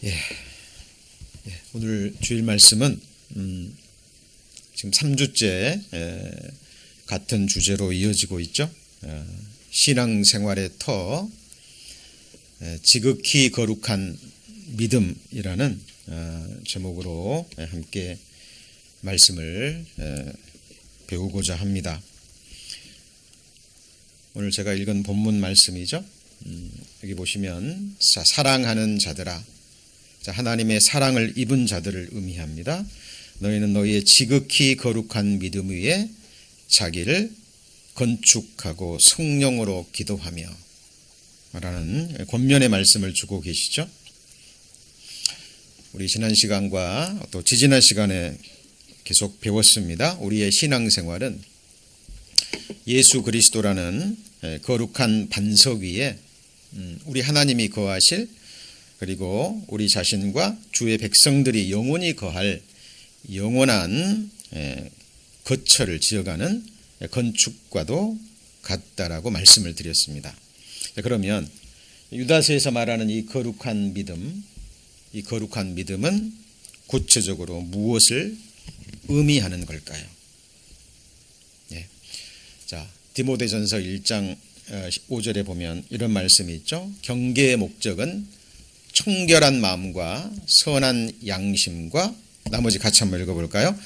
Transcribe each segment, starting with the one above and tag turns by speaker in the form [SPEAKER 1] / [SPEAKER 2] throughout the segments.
[SPEAKER 1] 예, 오늘 주일 말씀은 지금 3주째 같은 주제로 이어지고 있죠. 신앙생활의 터, 지극히 거룩한 믿음이라는 제목으로 함께 말씀을 배우고자 합니다. 오늘 제가 읽은 본문 말씀이죠. 여기 보시면 사랑하는 자들아, 하나님의 사랑을 입은 자들을 의미합니다. 너희는 너희의 지극히 거룩한 믿음 위에 자기를 건축하고 성령으로 기도하며 라는 권면의 말씀을 주고 계시죠. 우리 지난 시간과 또 지지난 시간에 계속 배웠습니다. 우리의 신앙생활은 예수 그리스도라는 거룩한 반석 위에 우리 하나님이 거하실, 그리고 우리 자신과 주의 백성들이 영원히 거할 영원한 거처를 지어가는 건축과도 같다라고 말씀을 드렸습니다. 그러면 유다서에서 말하는 이 거룩한 믿음은 구체적으로 무엇을 의미하는 걸까요? 자, 디모데전서 1장 5절에 보면 이런 말씀이 있죠. 경계의 목적은 청결한 마음과 선한 양심과, 나머지 같이 한번 읽어볼까요?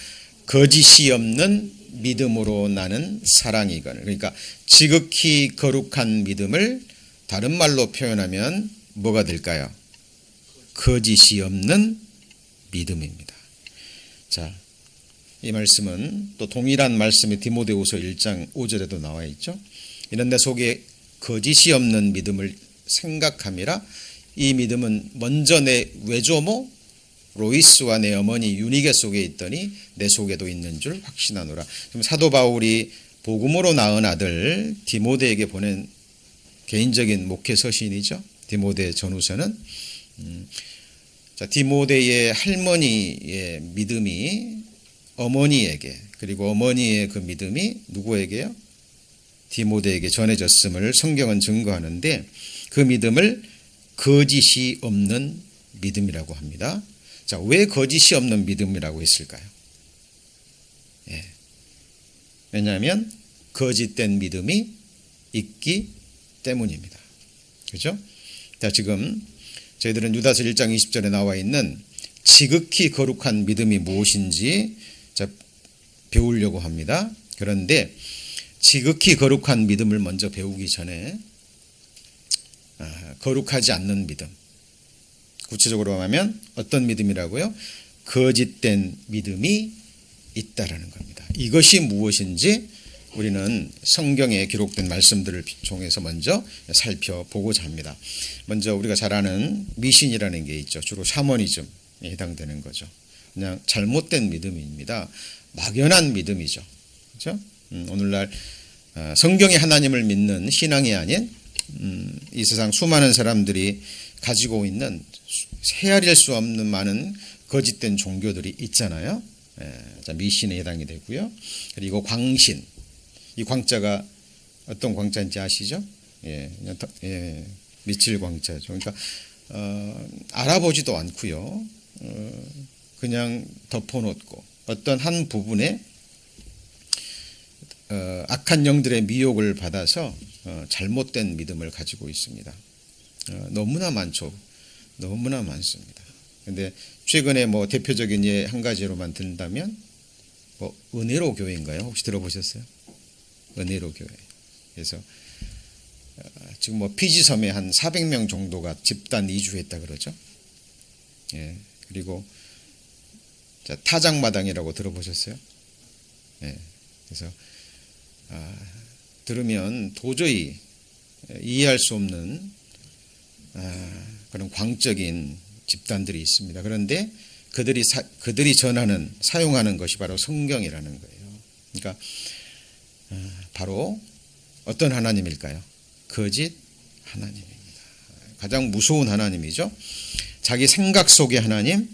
[SPEAKER 1] 거짓이 없는 믿음으로 나는 사랑이거늘. 그러니까 지극히 거룩한 믿음을 다른 말로 표현하면 뭐가 될까요? 거짓이 없는 믿음입니다. 자, 이 말씀은 또 동일한 말씀이 디모데후서 1장 5절에도 나와 있죠. 이런 데 속에 거짓이 없는 믿음을 생각함이라. 이 믿음은 먼저 내 외조모 로이스와 내 어머니 유니게 속에 있더니 내 속에도 있는 줄 확신하노라. 지금 사도 바울이 복음으로 낳은 아들 디모데에게 보낸 개인적인 목회 서신이죠. 디모데 전후서는 디모데의 할머니의 믿음이 어머니에게, 그리고 어머니의 그 믿음이 누구에게요? 디모데에게 전해졌음을 성경은 증거하는데, 그 믿음을 거짓이 없는 믿음이라고 합니다. 자, 왜 거짓이 없는 믿음이라고 했을까요? 왜냐하면 거짓된 믿음이 있기 때문입니다. 그렇죠? 자, 지금 저희들은 유다서 1장 20절에 나와 있는 지극히 거룩한 믿음이 무엇인지 배우려고 합니다. 그런데 지극히 거룩한 믿음을 먼저 배우기 전에 거룩하지 않는 믿음, 구체적으로 말하면 어떤 믿음이라고요? 거짓된 믿음이 있다라는 겁니다. 이것이 무엇인지 우리는 성경에 기록된 말씀들을 통해서 먼저 살펴보고자 합니다. 먼저 우리가 잘 아는 미신이라는 게 있죠. 주로 샤머니즘에 해당되는 거죠. 그냥 잘못된 믿음입니다. 막연한 믿음이죠. 그렇죠? 오늘날 성경의 하나님을 믿는 신앙이 아닌 이 세상 수많은 사람들이 가지고 있는 헤아릴 수 없는 많은 거짓된 종교들이 있잖아요. 미신에 해당이 되고요. 그리고 광신, 이 광자가 어떤 광자인지 아시죠? 미칠 광자죠. 그러니까 알아보지도 않고요. 그냥 덮어놓고 어떤 한 부분에 악한 영들의 미혹을 받아서 잘못된 믿음을 가지고 있습니다. 너무나 많죠. 너무나 많습니다. 그런데 최근에 대표적인 예 한 가지로만 든다면 은혜로 교회인가요? 혹시 들어보셨어요? 은혜로 교회. 그래서 지금 피지섬에 한 400명 정도가 집단 이주했다 그러죠. 그리고 타작마당이라고 들어보셨어요? 그래서 들으면 도저히 이해할 수 없는 그런 광적인 집단들이 있습니다. 그런데 그들이 전하는, 사용하는 것이 바로 성경이라는 거예요. 그러니까 바로 어떤 하나님일까요? 거짓 하나님입니다. 가장 무서운 하나님이죠. 자기 생각 속의 하나님,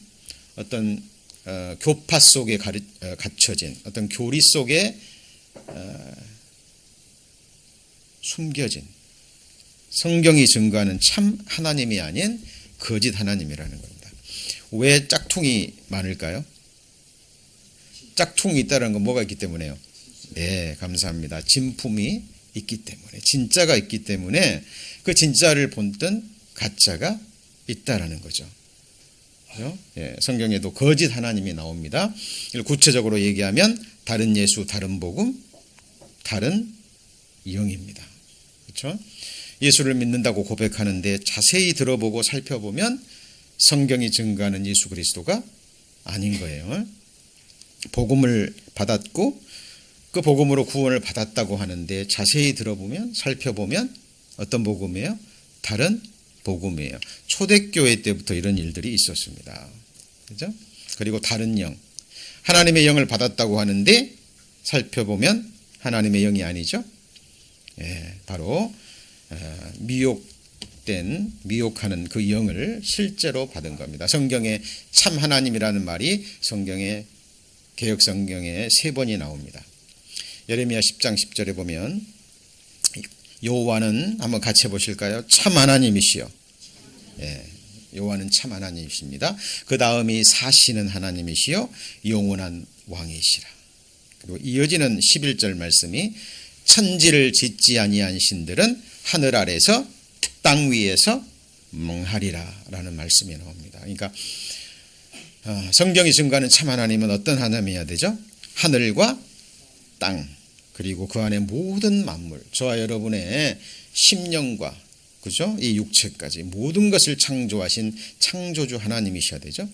[SPEAKER 1] 어떤 교파 속에 갇혀진 어떤 교리 속에 숨겨진 성경이 증거하는 참 하나님이 아닌 거짓 하나님이라는 겁니다. 왜 짝퉁이 많을까요? 짝퉁이 있다는 건 뭐가 있기 때문에요? 네, 감사합니다. 진품이 있기 때문에, 진짜가 있기 때문에 그 진짜를 본뜬 가짜가 있다라는 거죠. 그렇죠? 예, 성경에도 거짓 하나님이 나옵니다. 구체적으로 얘기하면 다른 예수, 다른 복음, 다른 영입니다. 그렇죠? 예수를 믿는다고 고백하는데 자세히 들어보고 살펴보면 성경이 증거하는 예수 그리스도가 아닌 거예요. 복음을 받았고 그 복음으로 구원을 받았다고 하는데 자세히 들어보면 살펴보면 어떤 복음이에요? 다른 복음이에요. 초대교회 때부터 이런 일들이 있었습니다. 그죠? 그리고 다른 영, 하나님의 영을 받았다고 하는데 살펴보면 하나님의 영이 아니죠. 예, 바로 미혹하는 그 영을 실제로 받은 겁니다. 성경에 참 하나님이라는 말이 성경에 개역 성경에 3번이 나옵니다. 예레미야 10장 10절에 보면 여호와는 한번 같이 해보실까요? 참 하나님이시여. 예, 여호와는 참 하나님이십니다. 그 다음이 사시는 하나님이시여 영원한 왕이시라. 그리고 이어지는 11절 말씀이 천지를 짓지 아니한 신들은 하늘 아래서 땅 위에서 멍하리라 라는 말씀이 나옵니다. 그러니까 성경이 증거하는 참 하나님은 어떤 하나님이어야 되죠? 하늘과 땅 그리고 그 안에 모든 만물, 저와 여러분의 심령과 그죠? 이 육체까지 모든 것을 창조하신 창조주 하나님이셔야 되죠.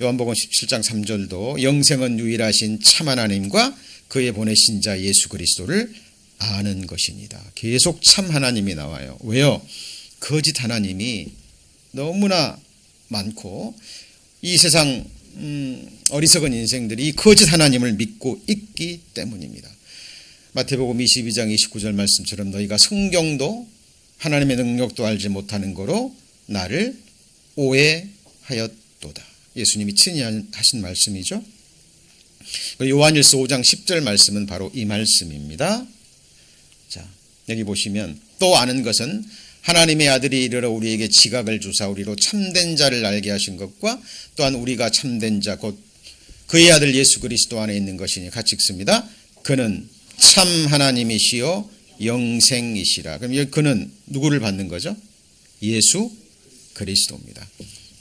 [SPEAKER 1] 요한복음 17장 3절도 영생은 유일하신 참 하나님과 그의 보내신 자 예수 그리스도를 아는 것입니다. 계속 참 하나님이 나와요. 왜요? 거짓 하나님이 너무나 많고 이 세상 어리석은 인생들이 거짓 하나님을 믿고 있기 때문입니다. 마태복음 22장 29절 말씀처럼 너희가 성경도 하나님의 능력도 알지 못하는 거로 나를 오해하였도다. 예수님이 친히 하신 말씀이죠. 요한일서 5장 10절 말씀은 바로 이 말씀입니다. 자, 여기 보시면 또 아는 것은 하나님의 아들이 이르러 우리에게 지각을 주사 우리로 참된 자를 알게 하신 것과 또한 우리가 참된 자 곧 그의 아들 예수 그리스도 안에 있는 것이니 같이 읽습니다. 그는 참 하나님이시요 영생이시라. 그럼 여기 그는 누구를 받는 거죠? 예수 그리스도입니다.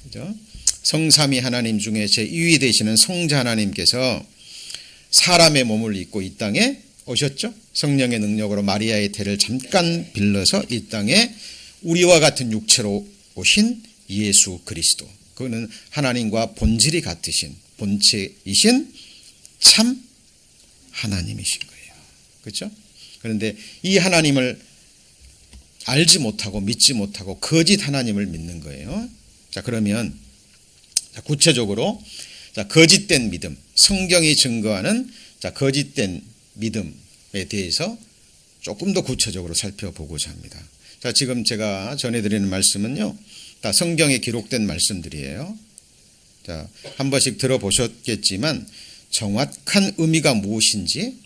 [SPEAKER 1] 그죠? 성삼위 하나님 중에 제2위 되시는 성자 하나님께서 사람의 몸을 입고 이 땅에 오셨죠? 성령의 능력으로 마리아의 태를 잠깐 빌려서 이 땅에 우리와 같은 육체로 오신 예수 그리스도. 그는 하나님과 본질이 같으신 본체이신 참 하나님이신 거예요. 그렇죠? 그런데 이 하나님을 알지 못하고 믿지 못하고 거짓 하나님을 믿는 거예요. 자, 그러면 구체적으로 거짓된 믿음, 성경이 증거하는 거짓된 믿음에 대해서 조금 더 구체적으로 살펴보고자 합니다. 자, 지금 제가 전해드리는 말씀은요, 다 성경에 기록된 말씀들이에요. 자, 한 번씩 들어보셨겠지만 정확한 의미가 무엇인지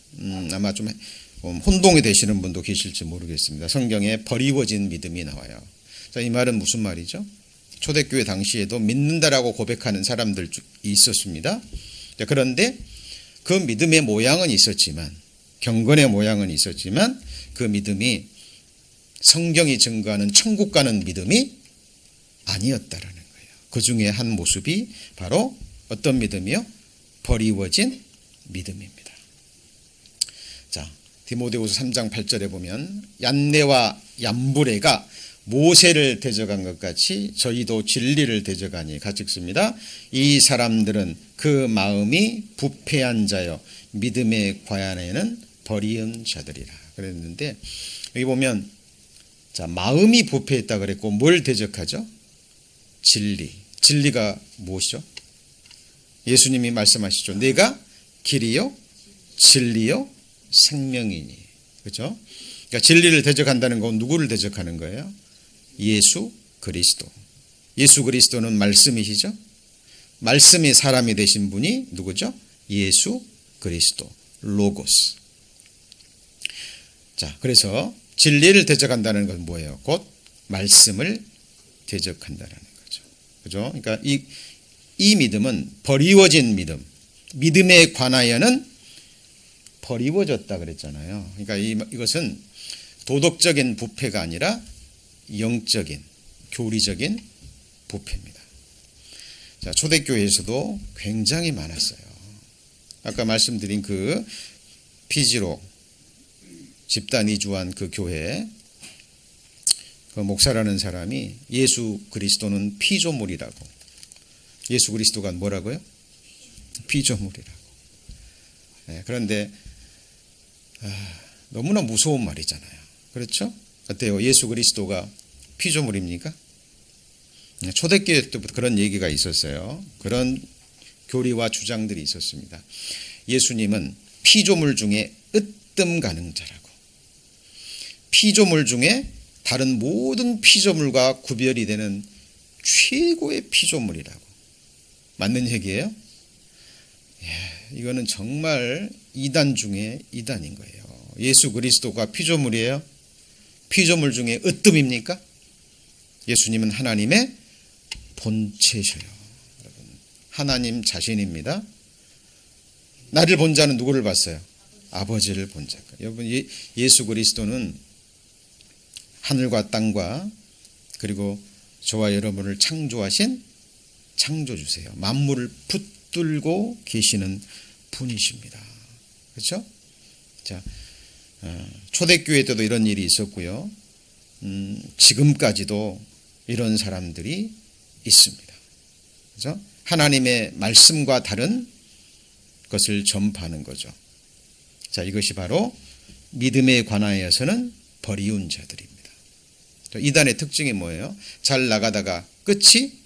[SPEAKER 1] 아마 좀 혼동이 되시는 분도 계실지 모르겠습니다. 성경에 버리워진 믿음이 나와요. 자, 이 말은 무슨 말이죠? 초대교회 당시에도 믿는다라고 고백하는 사람들이 있었습니다. 자, 그런데 그 믿음의 모양은 있었지만, 경건의 모양은 있었지만 그 믿음이 성경이 증거하는 천국 가는 믿음이 아니었다라는 거예요. 그 중에 한 모습이 바로 어떤 믿음이요? 버리워진 믿음입니다. 자, 디모데후서 3장 8절에 보면 얀네와 얌브레가 모세를 대적한 것 같이 저희도 진리를 대적하니 같이 읽습니다. 이 사람들은 그 마음이 부패한 자여 믿음의 과연에는 버리은 자들이라 그랬는데, 여기 보면 자, 마음이 부패했다 그랬고 뭘 대적하죠? 진리가 무엇이죠? 예수님이 말씀하시죠. 내가 길이요 진리요 생명이니. 그렇죠? 그러니까 진리를 대적한다는 건 누구를 대적하는 거예요? 예수 그리스도. 예수 그리스도는 말씀이시죠? 말씀이 사람이 되신 분이 누구죠? 예수 그리스도. 로고스. 자, 그래서 진리를 대적한다는 건 뭐예요? 곧 말씀을 대적한다는 거죠. 그죠? 그러니까 이 믿음은 버리워진 믿음, 믿음에 관하여는 버리워졌다 그랬잖아요. 그러니까 이것은 도덕적인 부패가 아니라 영적인, 교리적인 부패입니다. 자, 초대교회에서도 굉장히 많았어요. 아까 말씀드린 그 피지로 집단 이주한 그 교회, 그 목사라는 사람이 예수 그리스도는 피조물이라고. 예수 그리스도가 뭐라고요? 피조물이라고. 네, 그런데 너무나 무서운 말이잖아요. 그렇죠? 어때요? 예수 그리스도가 피조물입니까? 초대교회 때부터 그런 얘기가 있었어요. 그런 교리와 주장들이 있었습니다. 예수님은 피조물 중에 으뜸 가능자라고. 피조물 중에 다른 모든 피조물과 구별이 되는 최고의 피조물이라고. 맞는 얘기예요? 이거는 정말 이단 중에 이단인 거예요. 예수 그리스도가 피조물이에요? 피조물 중에 으뜸입니까? 예수님은 하나님의 본체셔요. 여러분, 하나님 자신입니다. 나를 본 자는 누구를 봤어요? 아버지를 본 자. 여러분, 예수 그리스도는 하늘과 땅과 그리고 저와 여러분을 창조하신 창조주세요. 만물을 붙들고 계시는 분이십니다. 그렇죠? 자, 초대교회 때도 이런 일이 있었고요. 지금까지도 이런 사람들이 있습니다. 그렇죠? 하나님의 말씀과 다른 것을 전파하는 거죠. 자, 이것이 바로 믿음에 관하여서는 버리운 자들입니다. 이단의 특징이 뭐예요? 잘 나가다가 끝이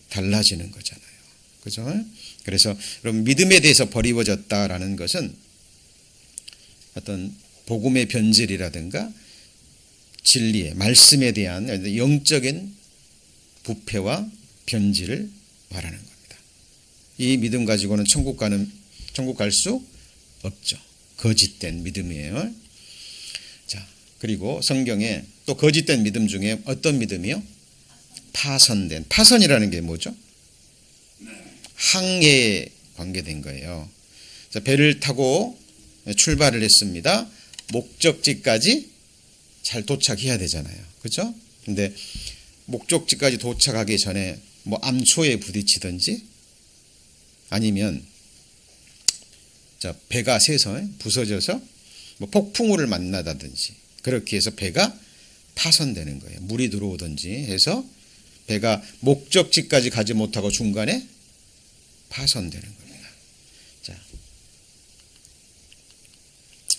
[SPEAKER 1] 달라지는 거잖아요. 그죠? 그래서 여러분, 믿음에 대해서 버리워졌다라는 것은 어떤 복음의 변질이라든가 진리의 말씀에 대한 영적인 부패와 변질을 말하는 겁니다. 이 믿음 가지고는 천국 갈 수 없죠. 거짓된 믿음이에요. 자, 그리고 성경에 또 거짓된 믿음 중에 어떤 믿음이요? 파선이라는 게 뭐죠? 항해에 관계된 거예요. 자, 배를 타고 출발을 했습니다. 목적지까지 잘 도착해야 되잖아요. 그렇죠? 근데 목적지까지 도착하기 전에 뭐 암초에 부딪히든지 아니면 배가 새서 부서져서 뭐 폭풍우를 만나다든지 그렇게 해서 배가 파손되는 거예요. 물이 들어오든지 해서 배가 목적지까지 가지 못하고 중간에 파손되는 겁니다. 자,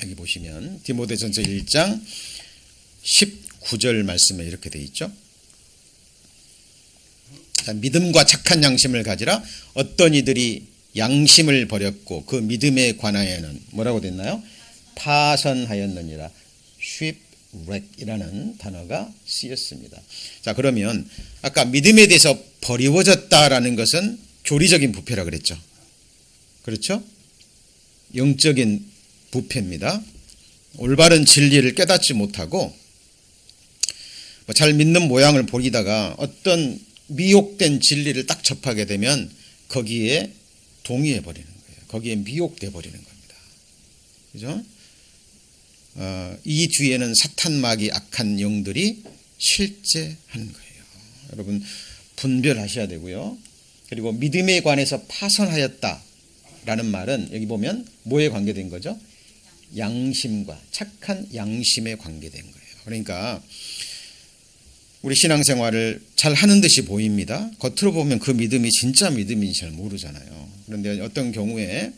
[SPEAKER 1] 여기 보시면 디모데전서 1장 19절 말씀에 이렇게 돼 있죠. 자, 믿음과 착한 양심을 가지라. 어떤 이들이 양심을 버렸고 그 믿음에 관하여는 뭐라고 됐나요? 파선하였느니라. shipwreck이라는 단어가 쓰였습니다. 자, 그러면 아까 믿음에 대해서 버리워졌다라는 것은 교리적인 부패라 그랬죠. 그렇죠? 영적인 부패입니다. 올바른 진리를 깨닫지 못하고 잘 믿는 모양을 보이다가 어떤 미혹된 진리를 딱 접하게 되면 거기에 동의해 버리는 거예요. 거기에 미혹돼 버리는 겁니다. 그죠? 이 뒤에는 사탄마귀 악한 영들이 실제하는 거예요. 여러분 분별하셔야 되고요. 그리고 믿음에 관해서 파선하였다라는 말은 여기 보면 뭐에 관계된 거죠? 양심과 착한 양심에 관계된 거예요. 그러니까 우리 신앙생활을 잘 하는 듯이 보입니다. 겉으로 보면 그 믿음이 진짜 믿음인지 잘 모르잖아요. 그런데 어떤 경우에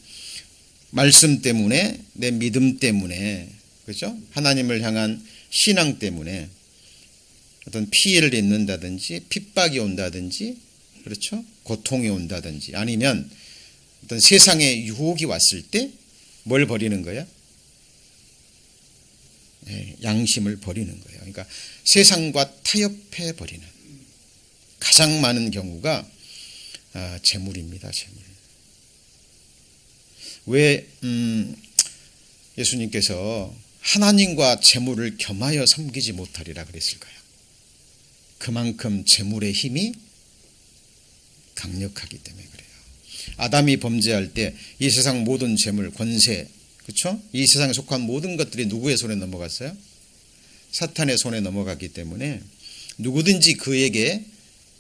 [SPEAKER 1] 말씀 때문에 내 믿음 때문에 그렇죠? 하나님을 향한 신앙 때문에 어떤 피해를 입는다든지 핍박이 온다든지 그렇죠? 고통이 온다든지 아니면 어떤 세상의 유혹이 왔을 때 뭘 버리는 거야? 양심을 버리는 거예요. 그러니까 세상과 타협해 버리는 가장 많은 경우가 재물입니다. 재물. 왜 예수님께서 하나님과 재물을 겸하여 섬기지 못하리라 그랬을까요? 그만큼 재물의 힘이 강력하기 때문에 그래요. 아담이 범죄할 때 이 세상 모든 재물, 권세, 그렇죠? 이 세상에 속한 모든 것들이 누구의 손에 넘어갔어요? 사탄의 손에 넘어갔기 때문에 누구든지 그에게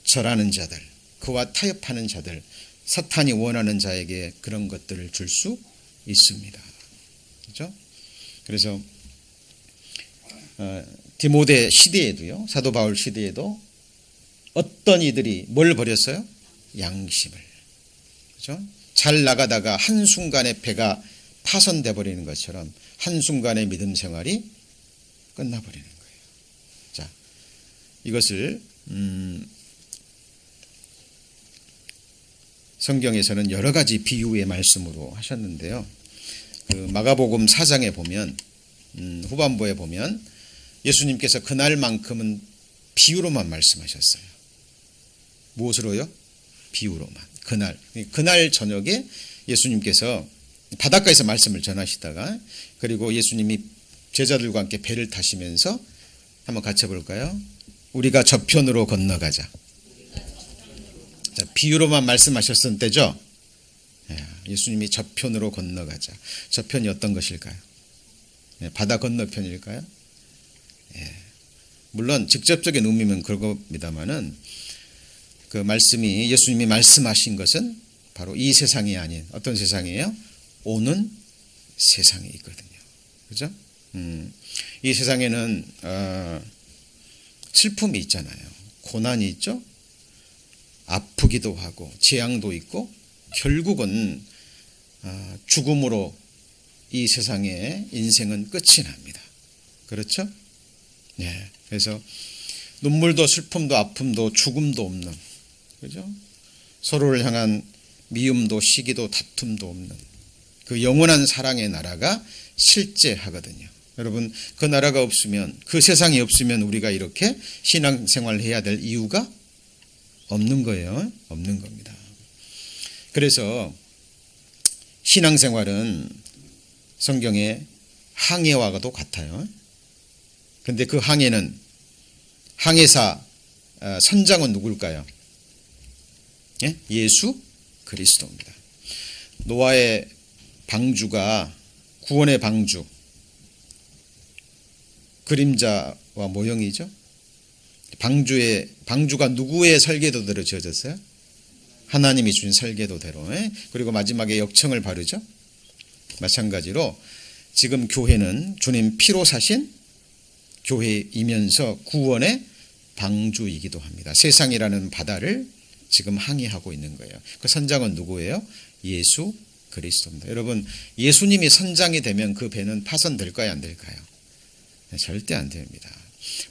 [SPEAKER 1] 절하는 자들, 그와 타협하는 자들, 사탄이 원하는 자에게 그런 것들을 줄 수 있습니다. 그렇죠? 그래서 디모데 시대에도요, 사도 바울 시대에도 어떤 이들이 뭘 버렸어요? 양심을. 그렇죠? 잘 나가다가 한순간에 배가 파손돼 버리는 것처럼 한순간에 믿음 생활이 끝나버리는 거예요. 자, 이것을 성경에서는 여러 가지 비유의 말씀으로 하셨는데요. 그 마가복음 4장에 보면 후반부에 보면 예수님께서 그날만큼은 비유로만 말씀하셨어요. 무엇으로요? 비유로만. 그날 저녁에 예수님께서 바닷가에서 말씀을 전하시다가 그리고 예수님이 제자들과 함께 배를 타시면서 한번 같이 해볼까요? 우리가 저편으로 건너가자. 자, 비유로만 말씀하셨을 때죠. 예수님이 저편으로 건너가자. 저편이 어떤 것일까요? 바다 건너편일까요? 물론 직접적인 의미면 그겁니다만은 그 말씀이 예수님이 말씀하신 것은 바로 이 세상이 아닌 어떤 세상이에요? 오는 세상이 있거든요. 그죠? 이 세상에는 슬픔이 있잖아요. 고난이 있죠. 아프기도 하고 재앙도 있고 결국은 죽음으로 이 세상의 인생은 끝이 납니다. 그렇죠? 네. 그래서 눈물도 슬픔도 아픔도 죽음도 없는, 그죠? 서로를 향한 미움도 시기도 다툼도 없는 그 영원한 사랑의 나라가 실제하거든요. 여러분, 그 나라가 없으면, 그 세상이 없으면 우리가 이렇게 신앙생활을 해야 될 이유가 없는 거예요. 없는 겁니다. 그래서 신앙생활은 성경의 항해와도 같아요. 근데 그 항해는 항해사 선장은 누굴까요? 예수 그리스도입니다. 노아의 방주가 구원의 방주, 그림자와 모형이죠. 방주가 누구의 설계도대로 지어졌어요? 하나님이 주신 설계도대로. 그리고 마지막에 역청을 바르죠. 마찬가지로 지금 교회는 주님 피로 사신 교회이면서 구원의 방주이기도 합니다. 세상이라는 바다를 지금 항해하고 있는 거예요. 그 선장은 누구예요? 예수 그리스도입니다. 여러분, 예수님이 선장이 되면 그 배는 파손될까요? 안 될까요? 절대 안 됩니다.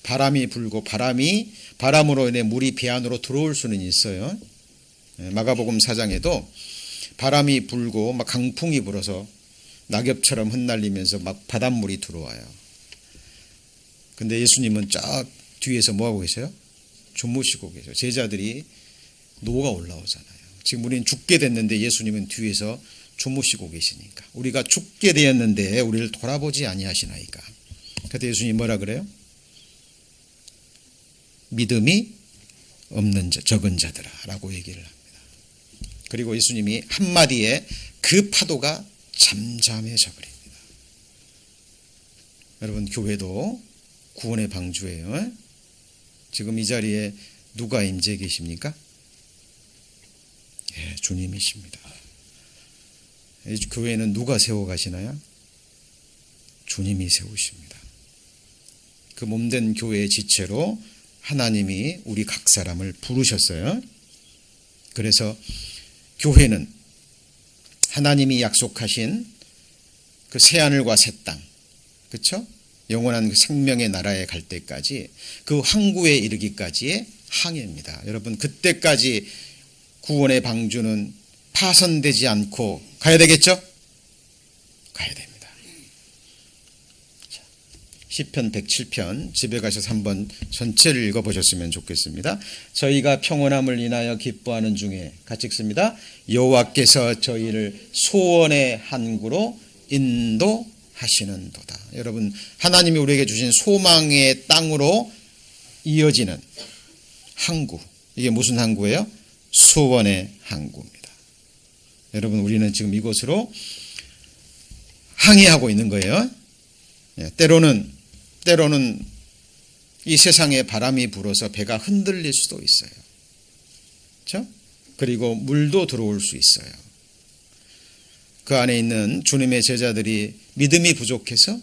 [SPEAKER 1] 바람이 불고 바람으로 인해 물이 배 안으로 들어올 수는 있어요. 마가복음 4장에도 바람이 불고 막 강풍이 불어서 낙엽처럼 흩날리면서 막 바닷물이 들어와요. 근데 예수님은 쫙 뒤에서 뭐하고 계세요? 주무시고 계세요. 제자들이 노가 올라오잖아요. 지금 우리는 죽게 됐는데 예수님은 뒤에서 주무시고 계시니까. 우리가 죽게 되었는데 우리를 돌아보지 아니하시나이까. 그때 예수님이 뭐라 그래요? 믿음이 없는 적은 자들아 라고 얘기를 합니다. 그리고 예수님이 한마디에 그 파도가 잠잠해져 버립니다. 여러분, 교회도 구원의 방주예요. 지금 이 자리에 누가 임재 계십니까? 주님이십니다. 이 교회는 누가 세워 가시나요? 주님이 세우십니다. 그 몸된 교회의 지체로 하나님이 우리 각 사람을 부르셨어요. 그래서 교회는 하나님이 약속하신 그 새하늘과 새 땅, 그렇죠? 영원한 그 생명의 나라에 갈 때까지 그 항구에 이르기까지의 항해입니다. 여러분, 그때까지 구원의 방주는 파손되지 않고 가야 되겠죠? 가야 됩니다. 시편 107편 집에 가셔서 한번 전체를 읽어보셨으면 좋겠습니다. 저희가 평온함을 인하여 기뻐하는 중에 같이 읽습니다. 여호와께서 저희를 소원의 항구로 인도하시는도다. 여러분, 하나님이 우리에게 주신 소망의 땅으로 이어지는 항구, 이게 무슨 항구예요? 소원의 항구입니다. 여러분, 우리는 지금 이곳으로 항해하고 있는 거예요. 때로는 이 세상에 바람이 불어서 배가 흔들릴 수도 있어요. 그렇죠? 그리고 물도 들어올 수 있어요. 그 안에 있는 주님의 제자들이 믿음이 부족해서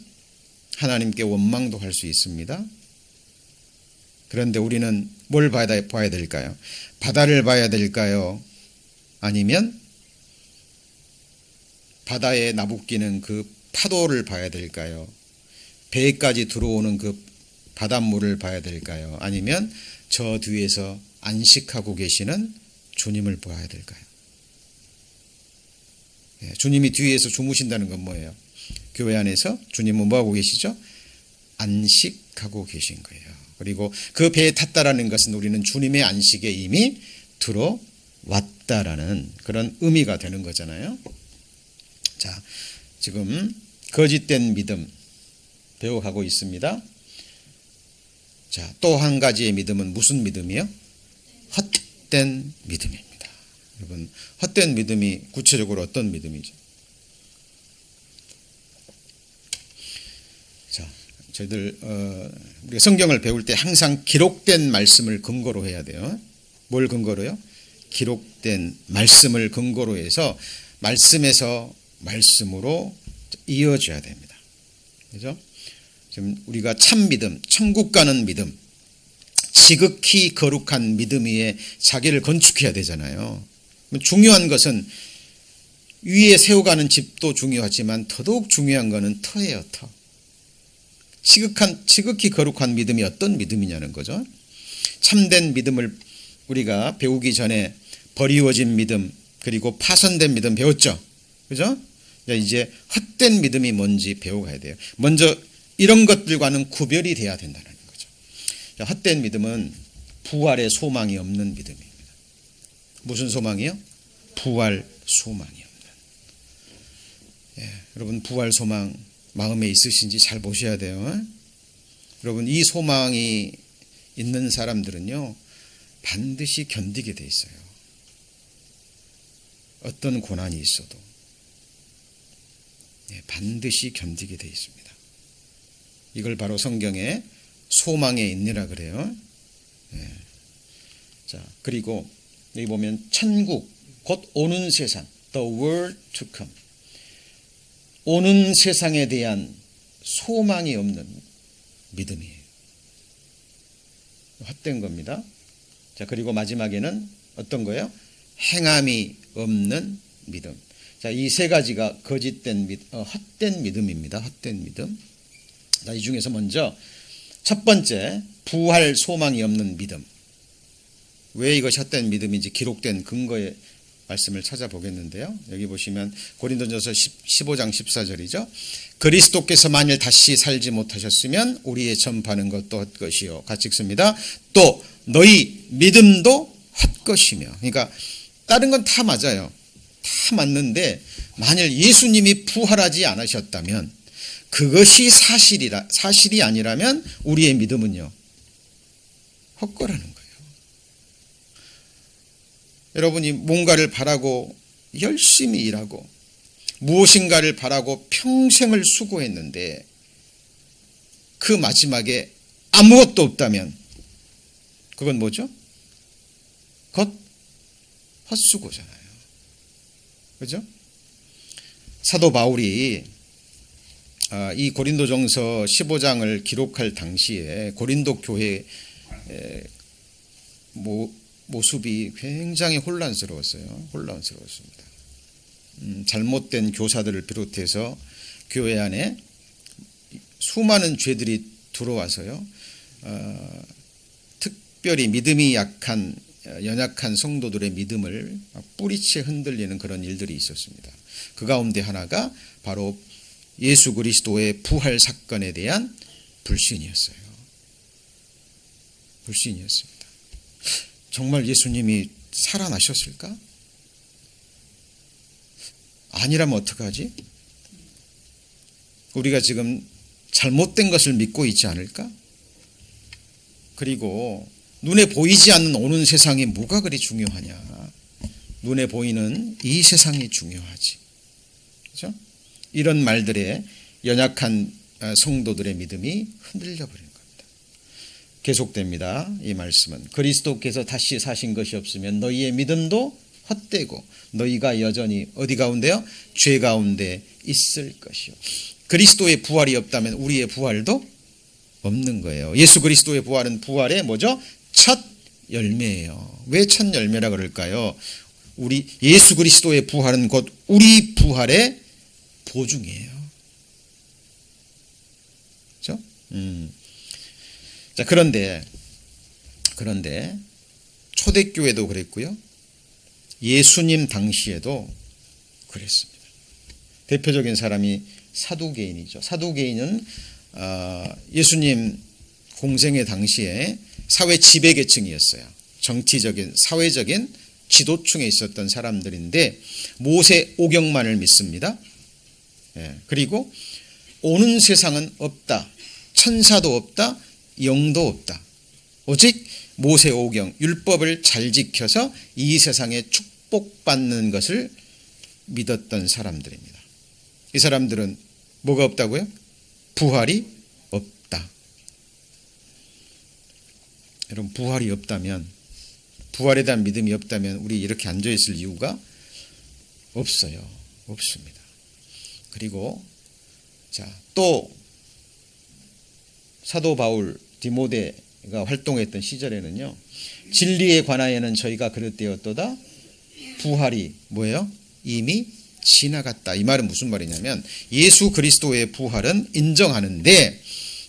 [SPEAKER 1] 하나님께 원망도 할 수 있습니다. 그런데 우리는 뭘 봐야 될까요? 바다를 봐야 될까요? 아니면 바다에 나부끼는 그 파도를 봐야 될까요? 배까지 들어오는 그 바닷물을 봐야 될까요? 아니면 저 뒤에서 안식하고 계시는 주님을 봐야 될까요? 주님이 뒤에서 주무신다는 건 뭐예요? 교회 안에서 주님은 뭐하고 계시죠? 안식하고 계신 거예요. 그리고 그 배에 탔다라는 것은 우리는 주님의 안식에 이미 들어왔다라는 그런 의미가 되는 거잖아요. 자, 지금 거짓된 믿음 배워가고 있습니다. 자, 또 한 가지의 믿음은 무슨 믿음이요? 헛된 믿음입니다. 여러분, 헛된 믿음이 구체적으로 어떤 믿음이죠? 자, 저희들 우리가 성경을 배울 때 항상 기록된 말씀을 근거로 해야 돼요. 뭘 근거로요? 기록된 말씀을 근거로 해서 말씀에서 말씀으로 이어져야 됩니다. 그죠? 지금 우리가 참 믿음, 천국 가는 믿음, 지극히 거룩한 믿음 위에 자기를 건축해야 되잖아요. 중요한 것은 위에 세워가는 집도 중요하지만 더더욱 중요한 것은 터예요, 터. 지극히 거룩한 믿음이 어떤 믿음이냐는 거죠. 참된 믿음을 우리가 배우기 전에 버리워진 믿음, 그리고 파손된 믿음 배웠죠. 그죠? 이제 헛된 믿음이 뭔지 배워가야 돼요. 먼저 이런 것들과는 구별이 돼야 된다는 거죠. 헛된 믿음은 부활의 소망이 없는 믿음입니다. 무슨 소망이요? 부활 소망이 없는. 여러분, 부활 소망 마음에 있으신지 잘 보셔야 돼요. 여러분, 이 소망이 있는 사람들은요, 반드시 견디게 돼 있어요. 어떤 고난이 있어도 반드시 견디게 돼 있습니다. 이걸 바로 성경에 소망의 인내라 그래요. 자, 그리고 여기 보면 천국, 곧 오는 세상, the world to come. 오는 세상에 대한 소망이 없는 믿음이에요. 헛된 겁니다. 자, 그리고 마지막에는 어떤 거예요? 행함이 없는 믿음. 자, 이 세 가지가 거짓된 헛된 믿음입니다. 헛된 믿음. 자, 이 중에서 먼저 첫 번째, 부활 소망이 없는 믿음. 왜 이것이 헛된 믿음인지 기록된 근거의 말씀을 찾아보겠는데요. 여기 보시면 고린도전서 15장 14절이죠. 그리스도께서 만일 다시 살지 못하셨으면 우리의 전파하는 것도 헛것이요. 같이 읽습니다. 또 너희 믿음도 헛것이며. 그러니까 다른 건 다 맞아요. 다 맞는데 만일 예수님이 부활하지 않으셨다면, 그것이 사실이 아니라면 우리의 믿음은요, 헛거라는 거예요. 여러분이 뭔가를 바라고 열심히 일하고 무엇인가를 바라고 평생을 수고했는데 그 마지막에 아무것도 없다면 그건 뭐죠? 헛수고잖아요. 그죠? 사도 바울이 이 고린도전서 15장을 기록할 당시에 고린도 교회 모습이 굉장히 혼란스러웠습니다. 잘못된 교사들을 비롯해서 교회 안에 수많은 죄들이 들어와서요, 특별히 믿음이 연약한 성도들의 믿음을 뿌리채 흔들리는 그런 일들이 있었습니다. 그 가운데 하나가 바로 예수 그리스도의 부활 사건에 대한 불신이었어요. 불신이었습니다. 정말 예수님이 살아나셨을까? 아니라면 어떡하지? 우리가 지금 잘못된 것을 믿고 있지 않을까? 그리고 눈에 보이지 않는 오는 세상이 뭐가 그리 중요하냐. 눈에 보이는 이 세상이 중요하지. 그렇죠? 이런 말들에 연약한 성도들의 믿음이 흔들려 버리는 겁니다. 계속됩니다. 이 말씀은 그리스도께서 다시 사신 것이 없으면 너희의 믿음도 헛되고 너희가 여전히 어디 가운데요? 죄 가운데 있을 것이요. 그리스도의 부활이 없다면 우리의 부활도 없는 거예요. 예수 그리스도의 부활은 부활의 뭐죠? 첫 열매예요. 왜 첫 열매라 그럴까요? 우리 예수 그리스도의 부활은 곧 우리 부활의 보증이에요. 그렇죠? 자, 그런데 초대교회도 그랬고요. 예수님 당시에도 그랬습니다. 대표적인 사람이 사두개인이죠. 사두개인은 예수님 공생의 당시에 사회 지배계층이었어요. 정치적인, 사회적인 지도층에 있었던 사람들인데 모세 오경만을 믿습니다. 그리고 오는 세상은 없다. 천사도 없다. 영도 없다. 오직 모세 오경, 율법을 잘 지켜서 이 세상에 축복받는 것을 믿었던 사람들입니다. 이 사람들은 뭐가 없다고요? 부활이 없다. 여러분, 부활이 없다면, 부활에 대한 믿음이 없다면 우리 이렇게 앉아있을 이유가 없어요. 없습니다. 그리고 또 사도 바울, 디모데가 활동했던 시절에는요, 진리에 관하여는 저희가 그릇되었도다. 부활이 뭐예요? 이미 지나갔다. 이 말은 무슨 말이냐면 예수 그리스도의 부활은 인정하는데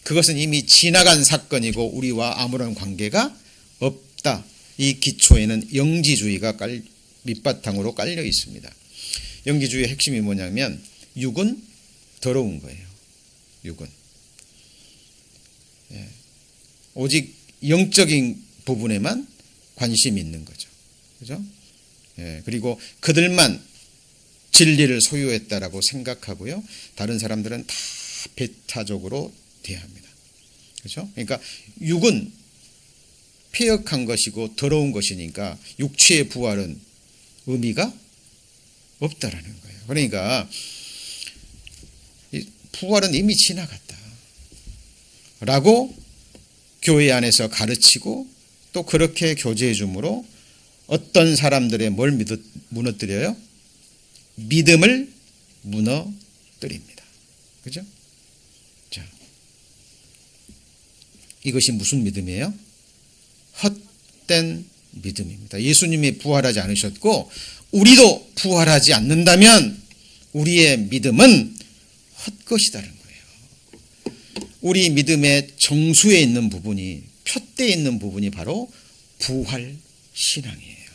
[SPEAKER 1] 그것은 이미 지나간 사건이고 우리와 아무런 관계가 없다. 이 기초에는 영지주의가 밑바탕으로 깔려 있습니다. 영지주의의 핵심이 뭐냐면 육은 더러운 거예요. 육은. 오직 영적인 부분에만 관심이 있는 거죠. 그죠? 그리고 그들만 진리를 소유했다라고 생각하고요. 다른 사람들은 다 배타적으로 대합니다. 그렇죠? 그러니까 육은 폐역한 것이고 더러운 것이니까 육체의 부활은 의미가 없다라는 거예요. 그러니까 부활은 이미 지나갔다. 라고 교회 안에서 가르치고 또 그렇게 교제해 주므로 어떤 사람들의 뭘 무너뜨려요? 믿음을 무너뜨립니다. 그죠? 자, 이것이 무슨 믿음이에요? 헛된 믿음입니다. 예수님이 부활하지 않으셨고 우리도 부활하지 않는다면 우리의 믿음은 헛것이다는 거예요. 우리 믿음의 정수에 있는 부분이, 표대에 있는 부분이 바로 부활 신앙이에요.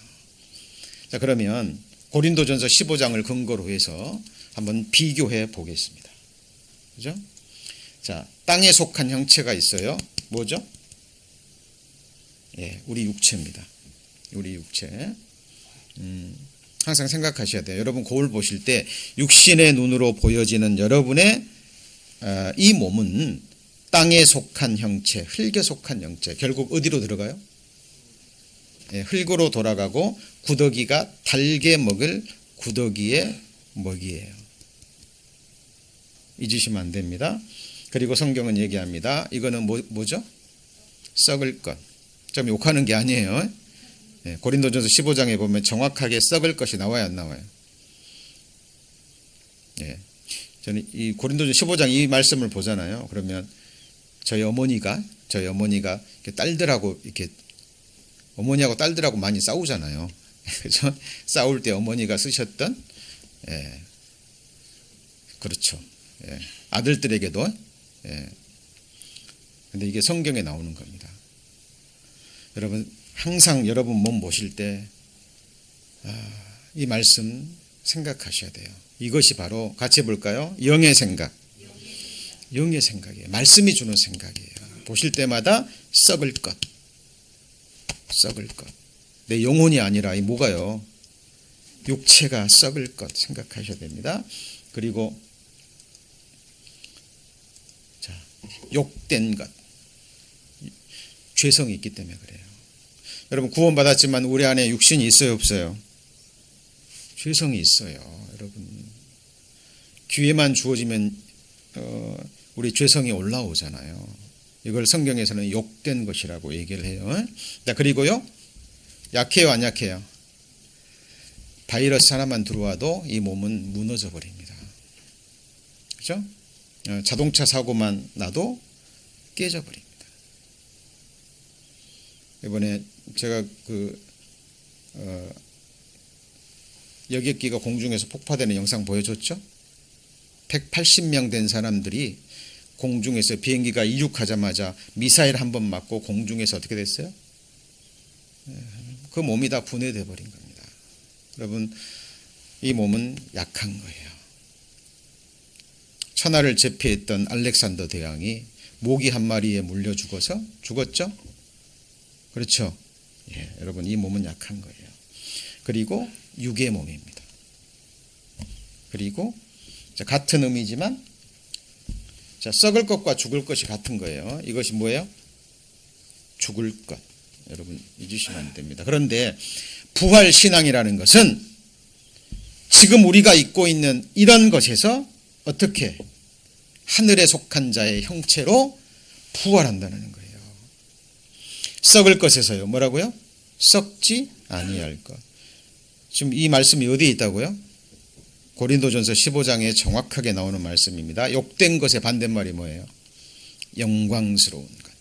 [SPEAKER 1] 자, 그러면 고린도전서 15장을 근거로 해서 한번 비교해 보겠습니다. 그죠? 자, 땅에 속한 형체가 있어요. 뭐죠? 우리 육체입니다. 우리 육체. 항상 생각하셔야 돼요. 여러분 거울 보실 때 육신의 눈으로 보여지는 여러분의 이 몸은 땅에 속한 형체, 흙에 속한 형체. 결국 어디로 들어가요? 흙으로 돌아가고 구더기가 달게 먹을 구더기의 먹이에요. 잊으시면 안 됩니다. 그리고 성경은 얘기합니다. 이거는 뭐죠? 썩을 것. 좀 욕하는 게 아니에요. 고린도전서 15장에 보면 정확하게 썩을 것이 나와요, 안 나와요? 저는 이 고린도전서 15장 이 말씀을 보잖아요. 그러면 저희 어머니가 이렇게 딸들하고 이렇게 어머니하고 딸들하고 많이 싸우잖아요. 그래서 싸울 때 어머니가 쓰셨던 그렇죠. 아들들에게도 근데 이게 성경에 나오는 겁니다. 여러분 항상 여러분 몸 보실 때 이 말씀 생각하셔야 돼요. 이것이 바로 같이 볼까요? 영의 생각. 영의 생각이에요. 말씀이 주는 생각이에요. 보실 때마다 썩을 것. 썩을 것. 내 영혼이 아니라 이 뭐가요? 육체가 썩을 것 생각하셔야 됩니다. 그리고 자, 욕된 것. 죄성이 있기 때문에 그래요. 여러분 구원받았지만 우리 안에 육신이 있어요 없어요? 죄성이 있어요. 여러분 기회만 주어지면 우리 죄성이 올라오잖아요. 이걸 성경에서는 욕된 것이라고 얘기를 해요. 자, 그리고요 약해요 안 약해요? 바이러스 하나만 들어와도 이 몸은 무너져 버립니다. 그렇죠? 자동차 사고만 나도 깨져 버립니다. 이번에 제가 여객기가 공중에서 폭파되는 영상 보여줬죠? 180명 된 사람들이 공중에서 비행기가 이륙하자마자 미사일 한 번 맞고 공중에서 어떻게 됐어요? 그 몸이 다 분해돼 버린 겁니다. 여러분 이 몸은 약한 거예요. 천하를 제패했던 알렉산더 대왕이 모기 한 마리에 물려 죽어서 죽었죠? 그렇죠? 예, 여러분 이 몸은 약한 거예요. 그리고 육의 몸입니다. 그리고 같은 의미지만 썩을 것과 죽을 것이 같은 거예요. 이것이 뭐예요? 죽을 것. 여러분 잊으시면 안 됩니다. 그런데 부활 신앙이라는 것은 지금 우리가 입고 있는 이런 것에서 어떻게 하늘에 속한 자의 형체로 부활한다는 거예요. 썩을 것에서요. 뭐라고요? 썩지 아니할 것. 지금 이 말씀이 어디에 있다고요? 고린도전서 15장에 정확하게 나오는 말씀입니다. 욕된 것의 반대말이 뭐예요? 영광스러운 것.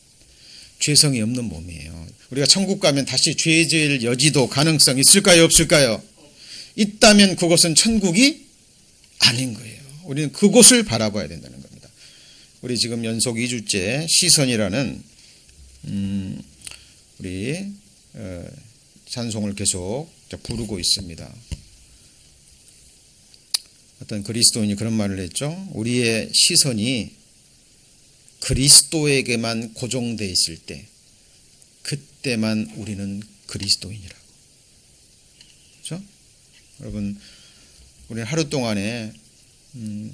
[SPEAKER 1] 죄성이 없는 몸이에요. 우리가 천국 가면 다시 죄 지을 여지도 가능성 있을까요? 없을까요? 있다면 그것은 천국이 아닌 거예요. 우리는 그곳을 바라봐야 된다는 겁니다. 우리 지금 연속 2주째 시선이라는 우리 찬송을 계속 부르고 있습니다. 어떤 그리스도인이 그런 말을 했죠. 우리의 시선이 그리스도에게만 고정되어 있을 때 그때만 우리는 그리스도인이라고. 그렇죠? 여러분 우리는 하루 동안에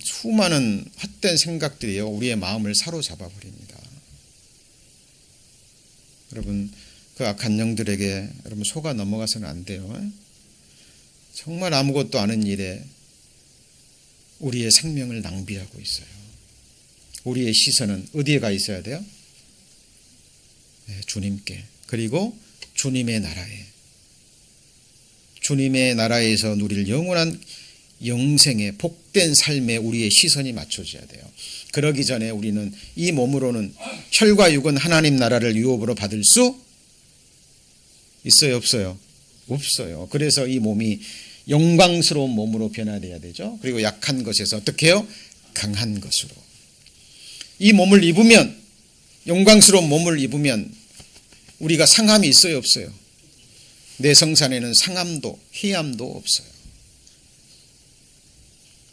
[SPEAKER 1] 수많은 헛된 생각들이요 우리의 마음을 사로잡아 버립니다. 여러분 그 악한 영들에게 여러분 속아 넘어가서는 안 돼요. 정말 아무것도 아닌 일에 우리의 생명을 낭비하고 있어요. 우리의 시선은 어디에 가 있어야 돼요? 네, 주님께. 그리고 주님의 나라에. 주님의 나라에서 누릴 영원한 영생의 복된 삶에 우리의 시선이 맞춰져야 돼요. 그러기 전에 우리는 이 몸으로는 혈과 육은 하나님 나라를 유업으로 받을 수 있어요 없어요? 없어요. 그래서 이 몸이 영광스러운 몸으로 변화돼야 되죠. 그리고 약한 것에서 어떻게 해요? 강한 것으로. 이 몸을 입으면 영광스러운 몸을 입으면 우리가 상함이 있어요 없어요? 내 성산에는 상함도 희함도 없어요.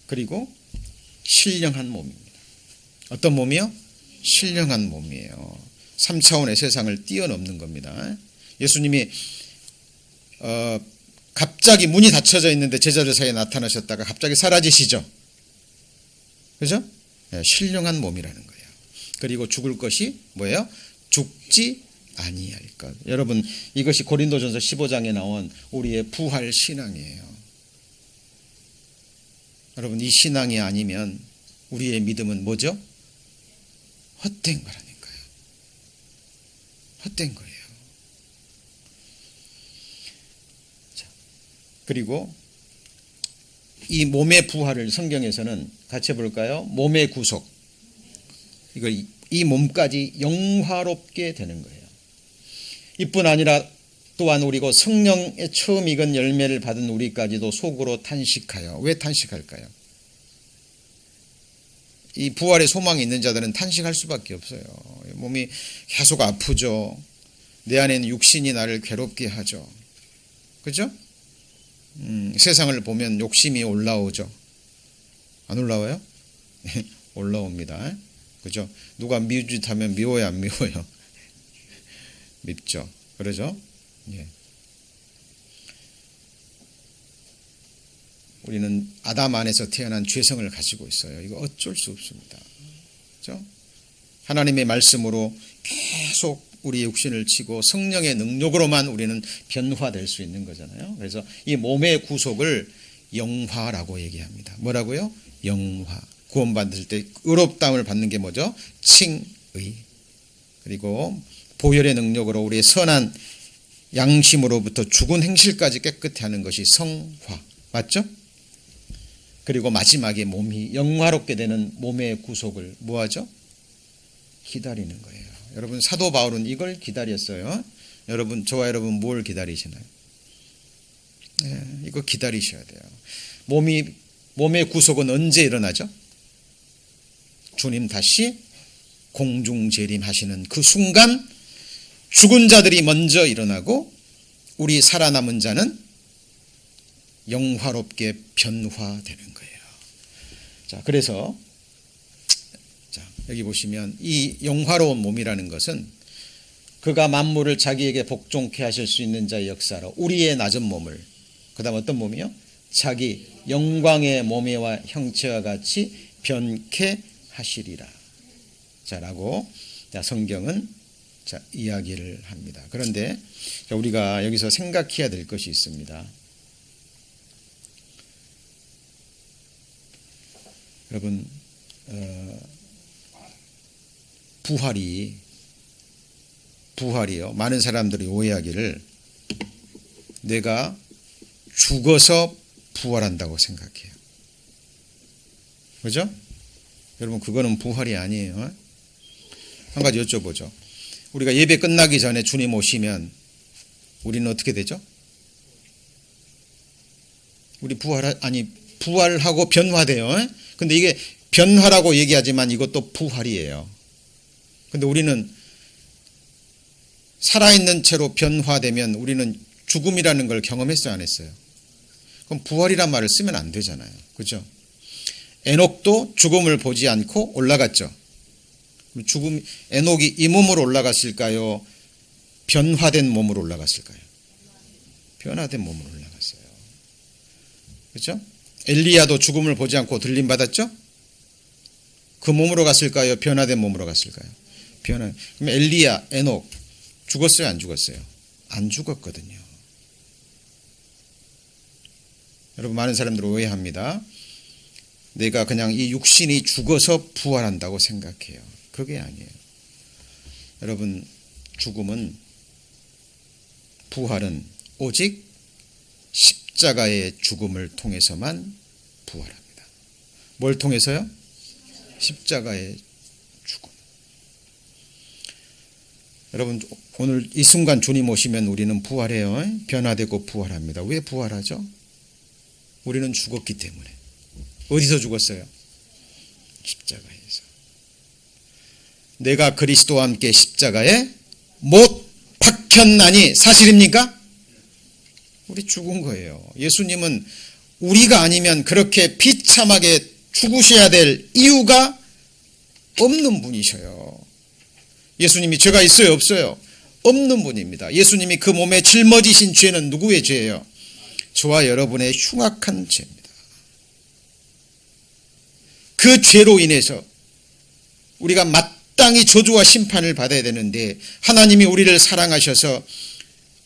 [SPEAKER 1] 그리고 신령한 몸입니다. 어떤 몸이요? 신령한 몸이에요. 3차원의 세상을 뛰어넘는 겁니다. 예수님이 갑자기 문이 닫혀져 있는데 제자들 사이에 나타나셨다가 갑자기 사라지시죠. 그죠? 네, 신령한 몸이라는 거예요. 그리고 죽을 것이 뭐예요? 죽지 아니할 것. 여러분 이것이 고린도전서 15장에 나온 우리의 부활 신앙이에요. 여러분 이 신앙이 아니면 우리의 믿음은 뭐죠? 헛된 거라니까요. 헛된 거예요. 자, 그리고 이 몸의 부활을 성경에서는 같이 해볼까요? 몸의 구속. 이거 이 몸까지 영화롭게 되는 거예요. 이뿐 아니라 또한 우리고 성령의 처음 익은 열매를 받은 우리까지도 속으로 탄식하여. 왜 탄식할까요? 이 부활의 소망이 있는 자들은 탄식할 수밖에 없어요. 몸이 계속 아프죠. 내 안에는 육신이 나를 괴롭게 하죠. 그죠? 세상을 보면 욕심이 올라오죠. 안 올라와요? 올라옵니다. 그죠? 누가 미워짓하면 미워요, 안 미워요? 밉죠. 그러죠? 예. 우리는 아담 안에서 태어난 죄성을 가지고 있어요. 이거 어쩔 수 없습니다. 그죠? 하나님의 말씀으로 계속 우리 육신을 치고 성령의 능력으로만 우리는 변화될 수 있는 거잖아요. 그래서 이 몸의 구속을 영화라고 얘기합니다. 뭐라고요? 영화. 구원받을 때 의롭다움을 받는 게 뭐죠? 칭의. 그리고 보혈의 능력으로 우리의 선한 양심으로부터 죽은 행실까지 깨끗해 하는 것이 성화. 맞죠? 그리고 마지막에 몸이 영화롭게 되는 몸의 구속을 뭐하죠? 기다리는 거예요. 여러분 사도 바울은 이걸 기다렸어요. 여러분 저와 여러분 뭘 기다리시나요? 네, 이거 기다리셔야 돼요. 몸의 구속은 언제 일어나죠? 주님 다시 공중 재림하시는 그 순간 죽은 자들이 먼저 일어나고 우리 살아남은 자는 영화롭게 변화되는 거예요. 자, 그래서 여기 보시면 이 영화로운 몸이라는 것은 그가 만물을 자기에게 복종케 하실 수 있는 자의 역사로 우리의 낮은 몸을, 그 다음 어떤 몸이요? 자기 영광의 몸매와 형체와 같이 변케 하시리라. 자, 라고 성경은 이야기를 합니다. 그런데 우리가 여기서 생각해야 될 것이 있습니다. 여러분 부활이요. 많은 사람들이 오해하기를 내가 죽어서 부활한다고 생각해요. 그죠? 여러분 그거는 부활이 아니에요. 한 가지 여쭤보죠. 우리가 예배 끝나기 전에 주님 오시면 우리는 어떻게 되죠? 우리 부활하고 변화돼요. 근데 이게 변화라고 얘기하지만 이것도 부활이에요. 근데 우리는 살아있는 채로 변화되면 우리는 죽음이라는 걸 경험했어요, 안 했어요? 그럼 부활이란 말을 쓰면 안 되잖아요. 그죠? 에녹도 죽음을 보지 않고 올라갔죠. 에녹이 이 몸으로 올라갔을까요? 변화된 몸으로 올라갔을까요? 변화된 몸으로 올라갔어요. 그렇죠? 엘리야도 죽음을 보지 않고 들림 받았죠? 그 몸으로 갔을까요? 변화된 몸으로 갔을까요? 그럼 엘리야, 에녹 죽었어요, 안 죽었어요? 안 죽었거든요. 여러분 많은 사람들은 오해합니다. 내가 그냥 이 육신이 죽어서 부활한다고 생각해요. 그게 아니에요. 여러분 부활은 오직 십자가의 죽음을 통해서만 부활합니다. 뭘 통해서요? 십자가의 죽음. 여러분 오늘 이 순간 주님 오시면 우리는 부활해요. 변화되고 부활합니다. 왜 부활하죠? 우리는 죽었기 때문에. 어디서 죽었어요? 십자가에서. 내가 그리스도와 함께 십자가에 못 박혔나니 사실입니까? 우리 죽은 거예요. 예수님은 우리가 아니면 그렇게 비참하게 죽으셔야 될 이유가 없는 분이셔요. 예수님이 죄가 있어요, 없어요? 없는 분입니다. 예수님이 그 몸에 짊어지신 죄는 누구의 죄예요? 저와 여러분의 흉악한 죄입니다. 그 죄로 인해서 우리가 마땅히 저주와 심판을 받아야 되는데 하나님이 우리를 사랑하셔서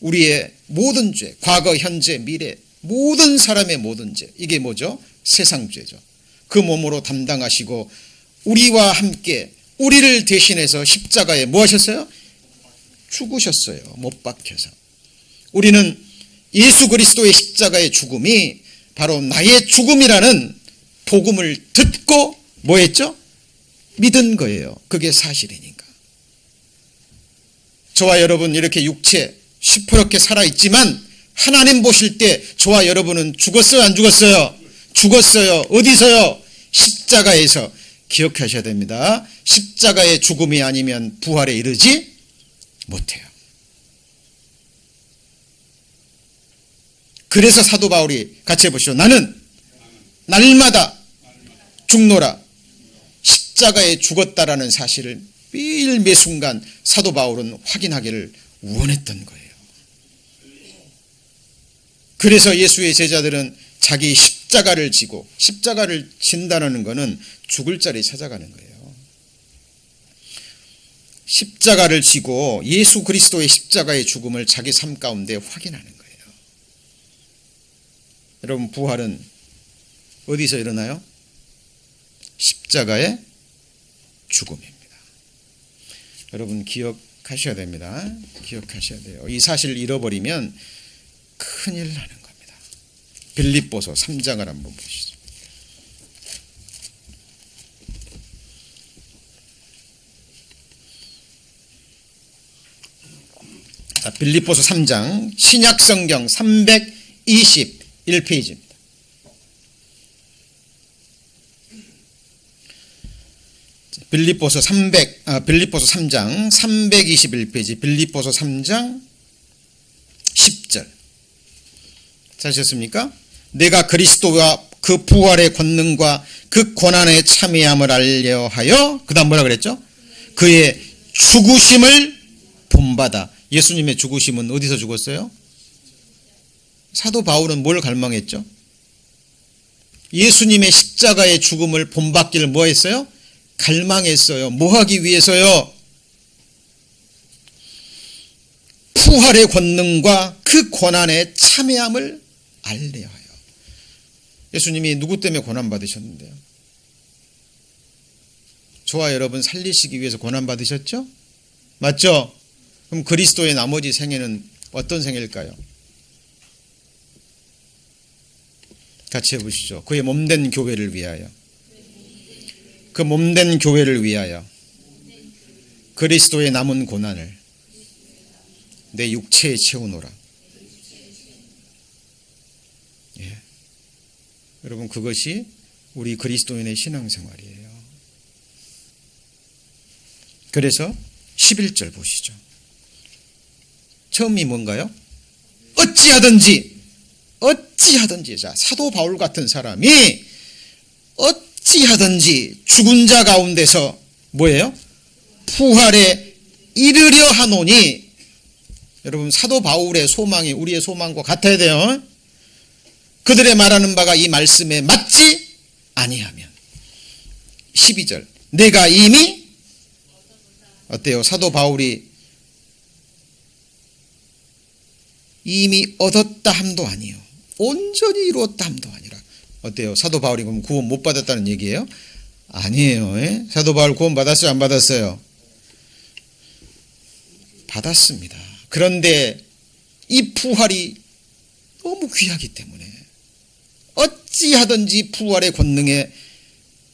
[SPEAKER 1] 우리의 모든 죄, 과거, 현재, 미래, 모든 사람의 모든 죄, 이게 뭐죠? 세상 죄죠. 그 몸으로 담당하시고 우리와 함께 우리를 대신해서 십자가에 뭐 하셨어요? 죽으셨어요. 못 박혀서. 우리는 예수 그리스도의 십자가의 죽음이 바로 나의 죽음이라는 복음을 듣고 뭐 했죠? 믿은 거예요. 그게 사실이니까. 저와 여러분 이렇게 육체 시퍼렇게 살아있지만 하나님 보실 때 저와 여러분은 죽었어요, 안 죽었어요? 죽었어요. 어디서요? 십자가에서. 기억하셔야 됩니다. 십자가의 죽음이 아니면 부활에 이르지 못해요. 그래서 사도 바울이 같이 해보시죠. 나는 날마다 죽노라. 십자가에 죽었다라는 사실을 매일 매 순간 사도 바울은 확인하기를 원했던 거예요. 그래서 예수의 제자들은 자기 십자가를 지고, 십자가를 진다는 것은 죽을 자리 찾아가는 거예요. 십자가를 지고 예수 그리스도의 십자가의 죽음을 자기 삶 가운데 확인하는 거예요. 여러분, 부활은 어디서 일어나요? 십자가의 죽음입니다. 여러분, 기억하셔야 됩니다. 기억하셔야 돼요. 이 사실을 잃어버리면 큰일 나는 겁니다. 빌립보서 3장을 한번 보시죠. 자, 빌립보서 3장 신약성경 321페이지입니다. 빌립보서 3장 321페이지, 빌립보서 3장 10절. 찾으셨습니까? 내가 그리스도와 그 부활의 권능과 그 고난의 참여함을 알려 하여, 그 다음 뭐라 그랬죠? 그의 죽으심을 본받아. 예수님의 죽으심은 어디서 죽었어요? 사도 바울은 뭘 갈망했죠? 예수님의 십자가의 죽음을 본받기를 뭐 했어요? 갈망했어요. 뭐 하기 위해서요? 부활의 권능과 그 고난의 참여함을 알려 하여. 예수님이 누구 때문에 고난 받으셨는데요? 저와 여러분 살리시기 위해서 고난 받으셨죠? 맞죠? 그럼 그리스도의 나머지 생애는 어떤 생일까요? 같이 해보시죠. 그의 몸된 교회를 위하여, 그 몸된 교회를 위하여 그리스도의 남은 고난을 내 육체에 채우노라. 예. 여러분, 그것이 우리 그리스도인의 신앙생활이에요. 그래서 11절 보시죠. 처음이 뭔가요? 어찌하든지. 자, 사도 바울 같은 사람이 어찌하든지 죽은 자 가운데서 뭐예요? 부활에 이르려 하노니. 여러분, 사도 바울의 소망이 우리의 소망과 같아야 돼요. 그들의 말하는 바가 이 말씀에 맞지 아니하면. 12절. 내가 이미 어때요? 사도 바울이 이미 얻었다 함도 아니요, 온전히 이루었다 함도 아니라. 어때요? 사도 바울이 그럼 구원 못 받았다는 얘기예요? 아니에요. 예? 사도 바울 구원 받았어요? 안 받았어요? 받았습니다. 그런데 이 부활이 너무 귀하기 때문에 어찌하든지 부활의 권능에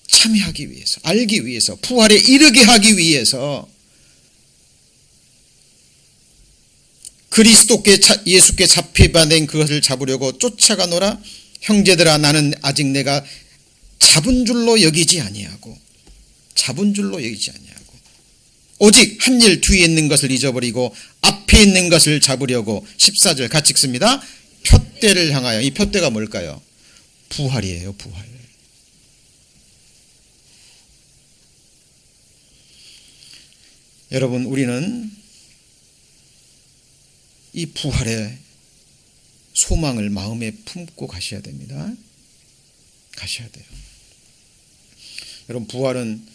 [SPEAKER 1] 참여하기 위해서, 알기 위해서, 부활에 이르게 하기 위해서 그리스도께 예수께 잡히받은 그것을 잡으려고 쫓아가노라. 형제들아, 나는 아직 내가 잡은 줄로 여기지 아니하고 오직 한 일 뒤에 있는 것을 잊어버리고 앞에 있는 것을 잡으려고. 14절 같이 읽습니다. 표대를 향하여. 이 표대가 뭘까요? 부활이에요. 부활. 여러분, 우리는 이 부활의 소망을 마음에 품고 가셔야 됩니다. 가셔야 돼요. 여러분, 부활은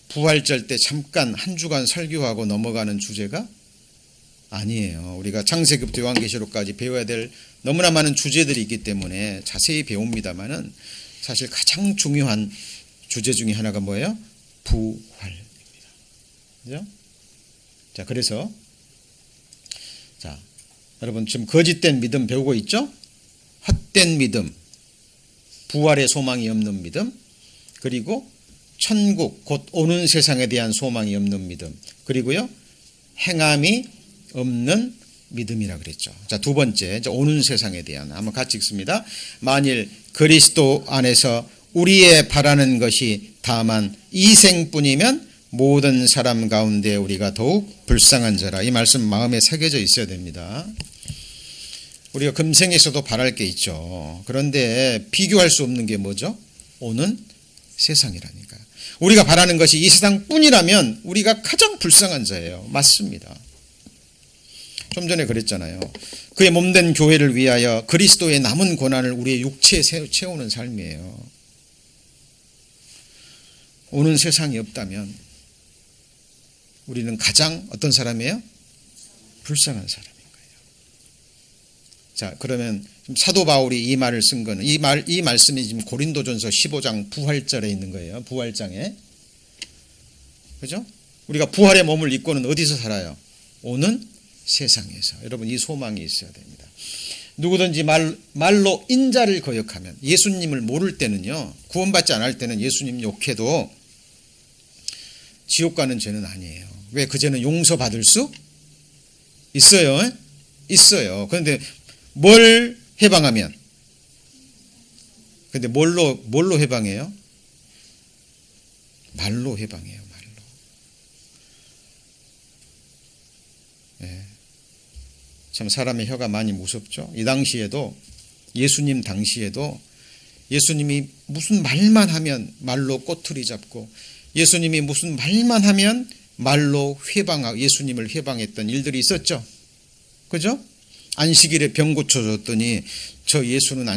[SPEAKER 1] 부활절 때 잠깐 한 주간 설교하고 넘어가는 주제가 아니에요. 우리가 창세기부터 요한계시록까지 배워야 될 너무나 많은 주제들이 있기 때문에 자세히 배웁니다만은 사실 가장 중요한 주제 중에 하나가 뭐예요? 부활입니다. 그죠? 자, 그래서 여러분, 지금 거짓된 믿음 배우고 있죠? 헛된 믿음, 부활의 소망이 없는 믿음, 그리고 천국, 곧 오는 세상에 대한 소망이 없는 믿음, 그리고요, 행함이 없는 믿음이라 그랬죠. 자, 두 번째, 이제 오는 세상에 대한, 한번 같이 읽습니다. 만일 그리스도 안에서 우리의 바라는 것이 다만 이 생뿐이면 모든 사람 가운데 우리가 더욱 불쌍한 자라. 이 말씀 마음에 새겨져 있어야 됩니다. 우리가 금생에서도 바랄 게 있죠. 그런데 비교할 수 없는 게 뭐죠? 오는 세상이라니까요. 우리가 바라는 것이 이 세상뿐이라면 우리가 가장 불쌍한 자예요. 맞습니다. 좀 전에 그랬잖아요. 그의 몸된 교회를 위하여 그리스도의 남은 고난을 우리의 육체에 채우는 삶이에요. 오는 세상이 없다면 우리는 가장 어떤 사람이에요? 불쌍한 사람인 거예요. 자, 그러면 사도 바울이 이 말을 쓴 거는 이 말씀이 지금 고린도전서 15장 부활절에 있는 거예요. 부활장에. 그죠? 우리가 부활의 몸을 입고는 어디서 살아요? 오는 세상에서. 여러분, 이 소망이 있어야 됩니다. 누구든지 말로 인자를 거역하면, 예수님을 모를 때는요, 구원받지 않을 때는 예수님 욕해도 지옥 가는 죄는 아니에요. 왜? 그 죄는 용서받을 수 있어요. 있어요. 그런데 뭘 해방하면? 근데 뭘로 해방해요? 말로 해방해요. 말로. 네. 참 사람의 혀가 많이 무섭죠. 이 당시에도, 예수님 당시에도 예수님이 무슨 말만 하면 말로 꼬투리 잡고, 예수님이 무슨 말만 하면 말로 회방하고, 예수님을 회방했던 일들이 있었죠. 그죠? 안식일에 병 고쳐줬더니 저 예수는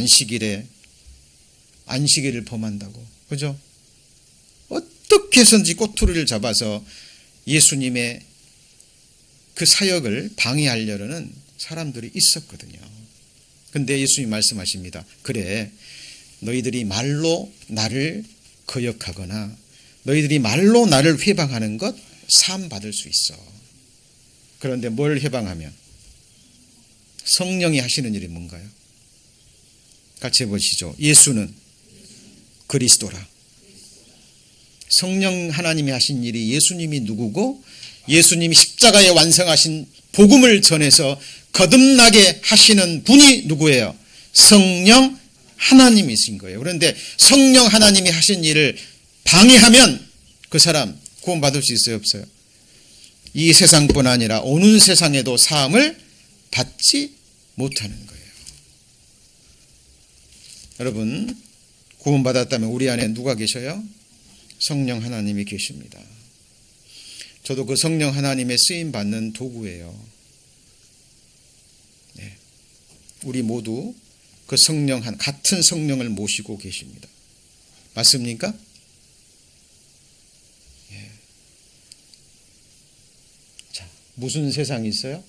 [SPEAKER 1] 안식일을 범한다고. 그죠? 어떻게 해서든지 꼬투리를 잡아서 예수님의 그 사역을 방해하려는 사람들이 있었거든요. 근데 예수님이 말씀하십니다. 그래, 너희들이 말로 나를 거역하거나 너희들이 말로 나를 회방하는 것 사함 받을 수 있어. 그런데 뭘 회방하면? 성령이 하시는 일이 뭔가요? 같이 해보시죠. 예수는 그리스도라. 성령 하나님이 하신 일이, 예수님이 누구고 예수님이 십자가에 완성하신 복음을 전해서 거듭나게 하시는 분이 누구예요? 성령 하나님이신 거예요. 그런데 성령 하나님이 하신 일을 방해하면 그 사람 구원받을 수 있어요, 없어요? 이 세상뿐 아니라 오는 세상에도 사함을 받지 못하는 거예요. 여러분, 구원받았다면 우리 안에 누가 계셔요? 성령 하나님이 계십니다. 저도 그 성령 하나님의 쓰임 받는 도구예요. 네. 우리 모두 그 같은 성령을 모시고 계십니다. 맞습니까? 예. 자, 무슨 세상이 있어요?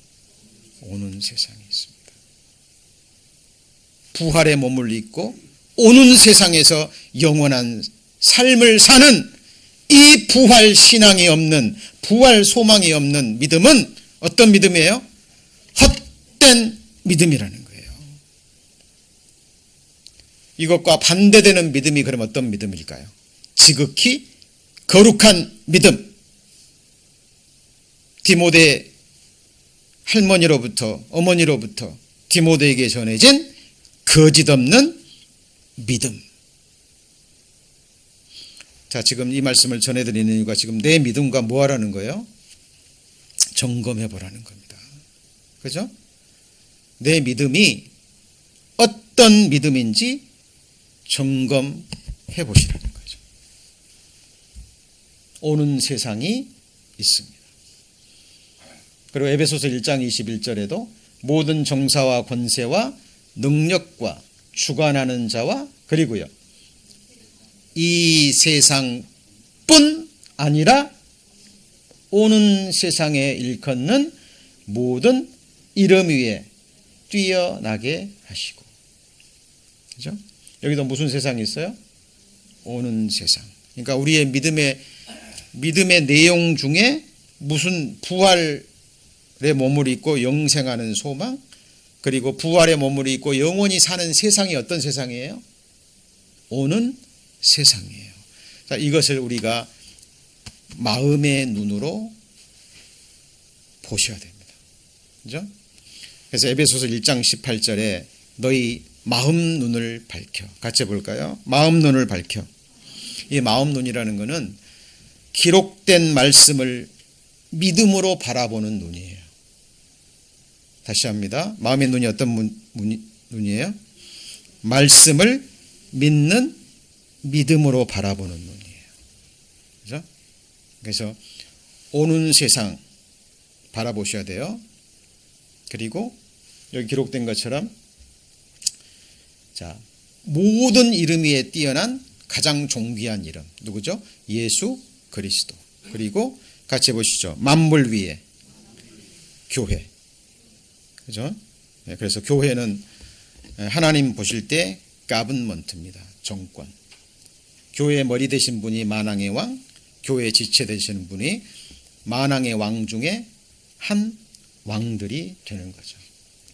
[SPEAKER 1] 오는 세상이 있습니다. 부활의 몸을 입고 오는 세상에서 영원한 삶을 사는 이 부활 신앙이 없는, 부활 소망이 없는 믿음은 어떤 믿음이에요? 헛된 믿음이라는 거예요. 이것과 반대되는 믿음이 그럼 어떤 믿음일까요? 지극히 거룩한 믿음. 디모데 할머니로부터, 어머니로부터 디모데에게 전해진 거짓 없는 믿음. 자, 지금 이 말씀을 전해드리는 이유가 지금 내 믿음과 뭐 하라는 거예요? 점검해 보라는 겁니다. 그죠? 내 믿음이 어떤 믿음인지 점검해 보시라는 거죠. 오는 세상이 있습니다. 그리고 에베소서 1장 21절에도 모든 정사와 권세와 능력과 주관하는 자와, 그리고요, 이 세상뿐 아니라 오는 세상에 일컫는 모든 이름 위에 뛰어나게 하시고. 그죠? 여기도 무슨 세상이 있어요? 오는 세상. 그러니까 우리의 믿음의 내용 중에 무슨 부활의 몸을 입고 영생하는 소망, 그리고 부활의 몸을 입고 영원히 사는 세상이 어떤 세상이에요? 오는 세상이에요. 자, 이것을 우리가 마음의 눈으로 보셔야 됩니다. 그죠? 그래서 에베소서 1장 18절에 너희 마음 눈을 밝혀. 같이 볼까요? 마음 눈을 밝혀. 이 마음 눈이라는 것은 기록된 말씀을 믿음으로 바라보는 눈이에요. 다시 합니다. 마음의 눈이 어떤 눈이에요? 말씀을 믿는 믿음으로 바라보는 눈이에요. 그죠? 그래서 오는 세상 바라보셔야 돼요. 그리고 여기 기록된 것처럼, 자, 모든 이름 위에 뛰어난 가장 존귀한 이름 누구죠? 예수 그리스도. 그리고 같이 해보시죠. 만물 위에 교회. 그죠? 그래서 교회는 하나님 보실 때 가븐먼트입니다. 정권. 교회의 머리 되신 분이 만왕의 왕, 교회의 지체 되시는 분이 만왕의 왕 중에 한 왕들이 되는 거죠.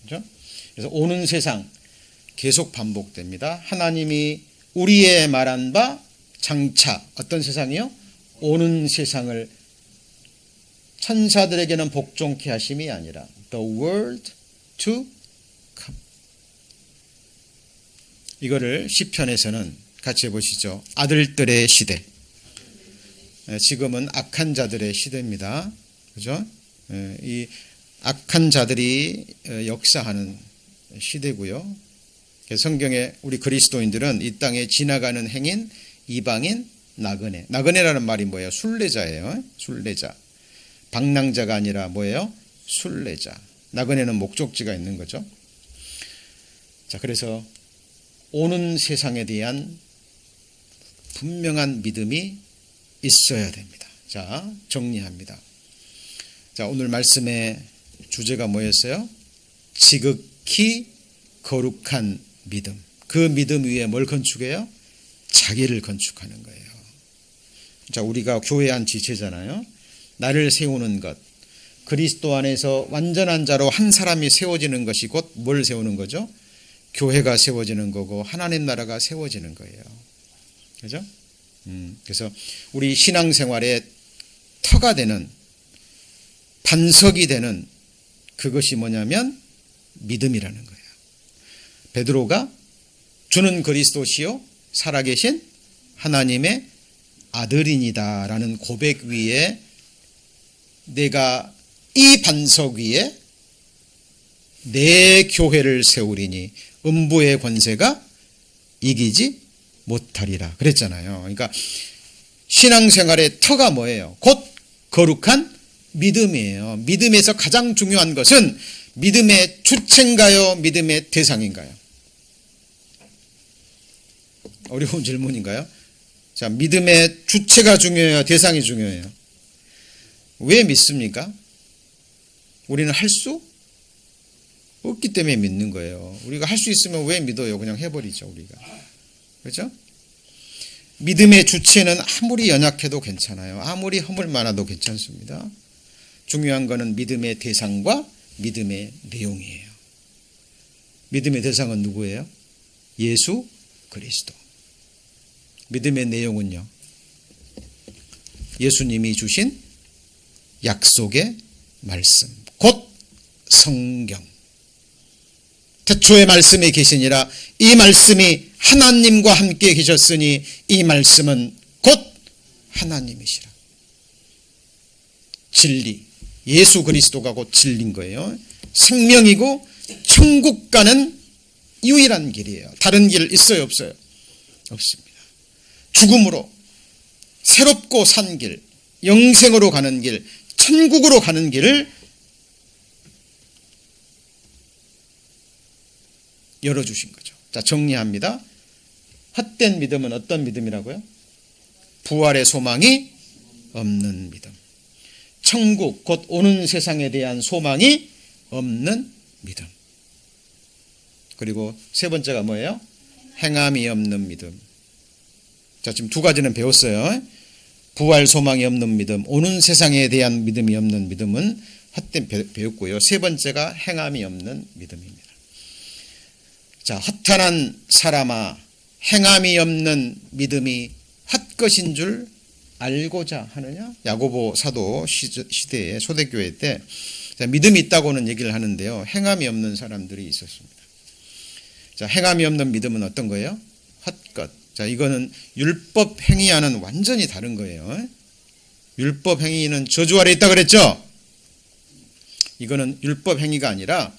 [SPEAKER 1] 그죠? 그래서 오는 세상 계속 반복됩니다. 하나님이 우리의 말한 바 장차 어떤 세상이요? 오는 세상을 천사들에게는 복종케 하심이 아니라 the world to come. 이거를 시편에서는 같이 해보시죠. 아들들의 시대. 지금은 악한 자들의 시대입니다. 그죠? 이 악한 자들이 역사하는 시대고요. 성경에 우리 그리스도인들은 이 땅에 지나가는 행인, 이방인, 나그네. 나그네라는 말이 뭐예요? 순례자예요. 순례자. 방랑자가 아니라 뭐예요? 순례자. 나그네는 목적지가 있는 거죠. 자, 그래서 오는 세상에 대한 분명한 믿음이 있어야 됩니다. 자, 정리합니다. 자, 오늘 말씀의 주제가 뭐였어요? 지극히 거룩한 믿음. 그 믿음 위에 뭘 건축해요? 자기를 건축하는 거예요. 자, 우리가 교회 한 지체잖아요. 나를 세우는 것. 그리스도 안에서 완전한 자로 한 사람이 세워지는 것이 곧 뭘 세우는 거죠? 교회가 세워지는 거고 하나님 나라가 세워지는 거예요. 그죠? 그래서 우리 신앙생활의 터가 되는, 반석이 되는 그것이 뭐냐면 믿음이라는 거예요. 베드로가 주는 그리스도시요 살아계신 하나님의 아들이니다라는 고백 위에 내가 이 반석 위에 내 교회를 세우리니 음부의 권세가 이기지 못하리라 그랬잖아요. 그러니까 신앙생활의 터가 뭐예요? 곧 거룩한 믿음이에요. 믿음에서 가장 중요한 것은 믿음의 주체인가요? 믿음의 대상인가요? 어려운 질문인가요? 자, 믿음의 주체가 중요해요? 대상이 중요해요? 왜 믿습니까? 우리는 할 수 없기 때문에 믿는 거예요. 우리가 할 수 있으면 왜 믿어요? 그냥 해버리죠, 우리가. 그렇죠? 믿음의 주체는 아무리 연약해도 괜찮아요. 아무리 허물 많아도 괜찮습니다. 중요한 것은 믿음의 대상과 믿음의 내용이에요. 믿음의 대상은 누구예요? 예수 그리스도. 믿음의 내용은요, 예수님이 주신 약속의 말씀, 곧 성경. 태초에 말씀이 계시니라. 이 말씀이 하나님과 함께 계셨으니 이 말씀은 곧 하나님이시라. 진리, 예수 그리스도가 곧 진리인 거예요. 생명이고 천국 가는 유일한 길이에요. 다른 길 있어요, 없어요? 없습니다. 죽음으로 새롭고 산 길, 영생으로 가는 길, 천국으로 가는 길을 열어주신 거죠. 자, 정리합니다. 헛된 믿음은 어떤 믿음이라고요? 부활의 소망이 없는 믿음. 천국, 곧 오는 세상에 대한 소망이 없는 믿음. 그리고 세 번째가 뭐예요? 행함이 없는 믿음. 자, 지금 두 가지는 배웠어요. 부활 소망이 없는 믿음, 오는 세상에 대한 믿음이 없는 믿음은 헛된 배웠고요. 세 번째가 행함이 없는 믿음입니다. 자, 허탄한 사람아, 행함이 없는 믿음이 헛것인 줄 알고자 하느냐? 야고보 사도 시대에 초대교회 때 믿음이 있다고는 얘기를 하는데요. 행함이 없는 사람들이 있었습니다. 자, 행함이 없는 믿음은 어떤 거예요? 헛것. 자, 이거는 율법 행위와는 완전히 다른 거예요. 율법 행위는 저주 아래 있다 그랬죠? 이거는 율법 행위가 아니라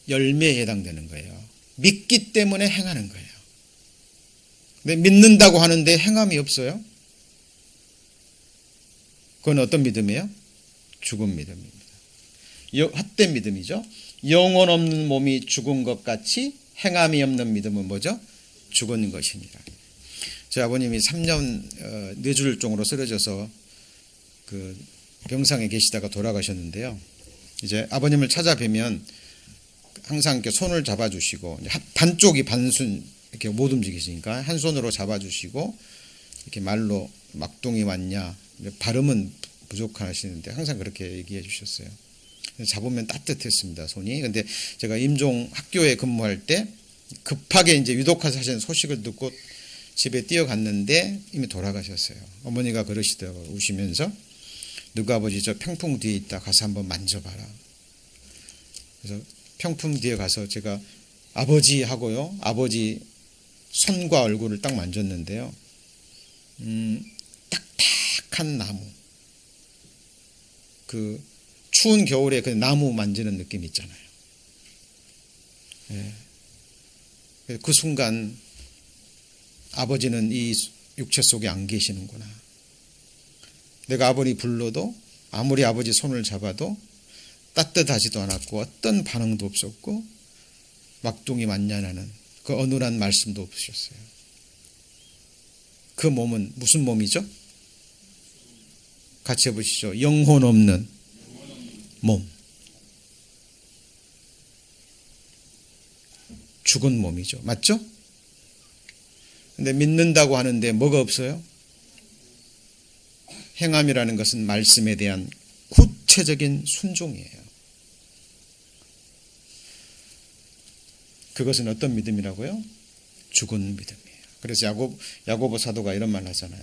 [SPEAKER 1] 열매에 해당되는 거예요. 믿기 때문에 행하는 거예요. 근데 믿는다고 하는데 행함이 없어요? 그건 어떤 믿음이에요? 죽은 믿음입니다. 헛된 믿음이죠. 영혼 없는 몸이 죽은 것 같이 행함이 없는 믿음은 뭐죠? 죽은 것이니라. 저희 아버님이 3년 뇌졸중으로 쓰러져서 그 병상에 계시다가 돌아가셨는데요. 이제 아버님을 찾아뵈면 항상 이렇게 손을 잡아주시고, 반쪽이 반순 이렇게 못 움직이시니까 한 손으로 잡아주시고, 이렇게 말로 막둥이 왔냐, 발음은 부족하시는데 항상 그렇게 얘기해 주셨어요. 잡으면 따뜻했습니다, 손이. 근데 제가 임종 학교에 근무할 때 급하게 이제 유독화 사신 소식을 듣고 집에 뛰어갔는데 이미 돌아가셨어요. 어머니가 그러시더라고요. 우시면서, 너가 아버지 저 평풍 뒤에 있다, 가서 한번 만져봐라. 그래서 평풍 뒤에 가서 제가 아버지 하고요, 아버지 손과 얼굴을 딱 만졌는데요. 딱딱한 나무, 그 추운 겨울에 그 나무 만지는 느낌 있잖아요. 예. 그 순간 아버지는 이 육체 속에 안 계시는구나. 내가 아버지 불러도, 아무리 아버지 손을 잡아도 따뜻하지도 않았고 어떤 반응도 없었고, 막둥이 맞냐는 그 어눌한 말씀도 없으셨어요. 그 몸은 무슨 몸이죠? 같이 해보시죠. 영혼 없는 몸. 죽은 몸이죠. 맞죠? 근데 믿는다고 하는데 뭐가 없어요? 행함이라는 것은 말씀에 대한 구체적인 순종이에요. 그것은 어떤 믿음이라고요? 죽은 믿음이에요. 그래서 야고보 사도가 이런 말 하잖아요.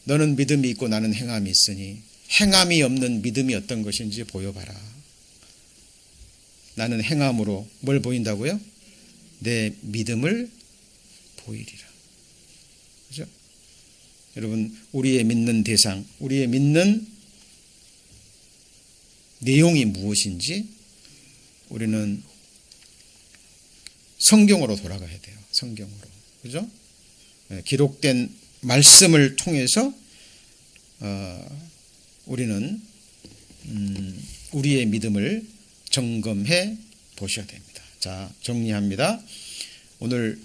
[SPEAKER 1] 너는 믿음이 있고 나는 행함이 있으니 행함이 없는 믿음이 어떤 것인지 보여봐라. 나는 행함으로 뭘 보인다고요? 내 믿음을 보이리라. 그죠? 여러분, 우리의 믿는 대상, 우리의 믿는 내용이 무엇인지 우리는 성경으로 돌아가야 돼요. 성경으로. 그죠? 기록된 말씀을 통해서 우리는 우리의 믿음을 점검해 보셔야 됩니다. 자, 정리합니다. 오늘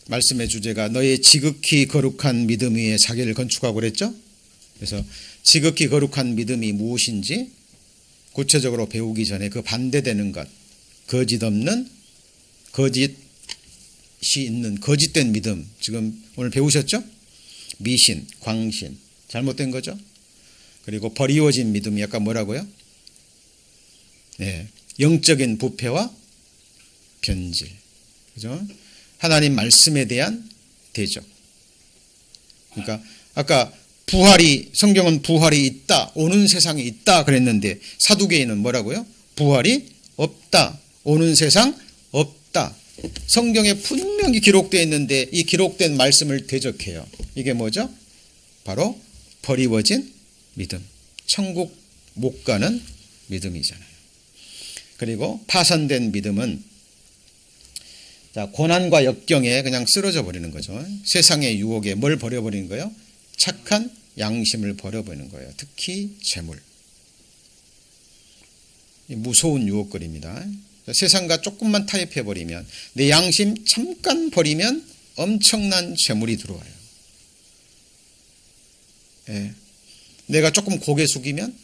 [SPEAKER 1] 말씀의 주제가 너의 지극히 거룩한 믿음 위에 자기를 건축하고 그랬죠? 그래서 지극히 거룩한 믿음이 무엇인지 구체적으로 배우기 전에 그 반대되는 것, 거짓 없는, 거짓이 있는 거짓된 믿음, 지금 오늘 배우셨죠? 미신, 광신, 잘못된 거죠? 그리고 버리워진 믿음이 아까 뭐라고요? 네, 영적인 부패와 변질, 그죠? 하나님 말씀에 대한 대적. 그러니까 아까 부활이, 성경은 부활이 있다, 오는 세상에 있다 그랬는데 사두개인은 뭐라고요? 부활이 없다, 오는 세상 없다. 성경에 분명히 기록되어 있는데 이 기록된 말씀을 대적해요. 이게 뭐죠? 바로 버리워진 믿음, 천국 못 가는 믿음이잖아요. 그리고 파산된 믿음은 고난과 역경에 그냥 쓰러져 버리는 거죠. 세상의 유혹에 뭘 버려버리는 거예요? 착한 양심을 버려버리는 거예요. 특히 재물. 무서운 유혹거리입니다. 세상과 조금만 타협해버리면, 내 양심 잠깐 버리면 엄청난 재물이 들어와요. 예. 내가 조금 고개 숙이면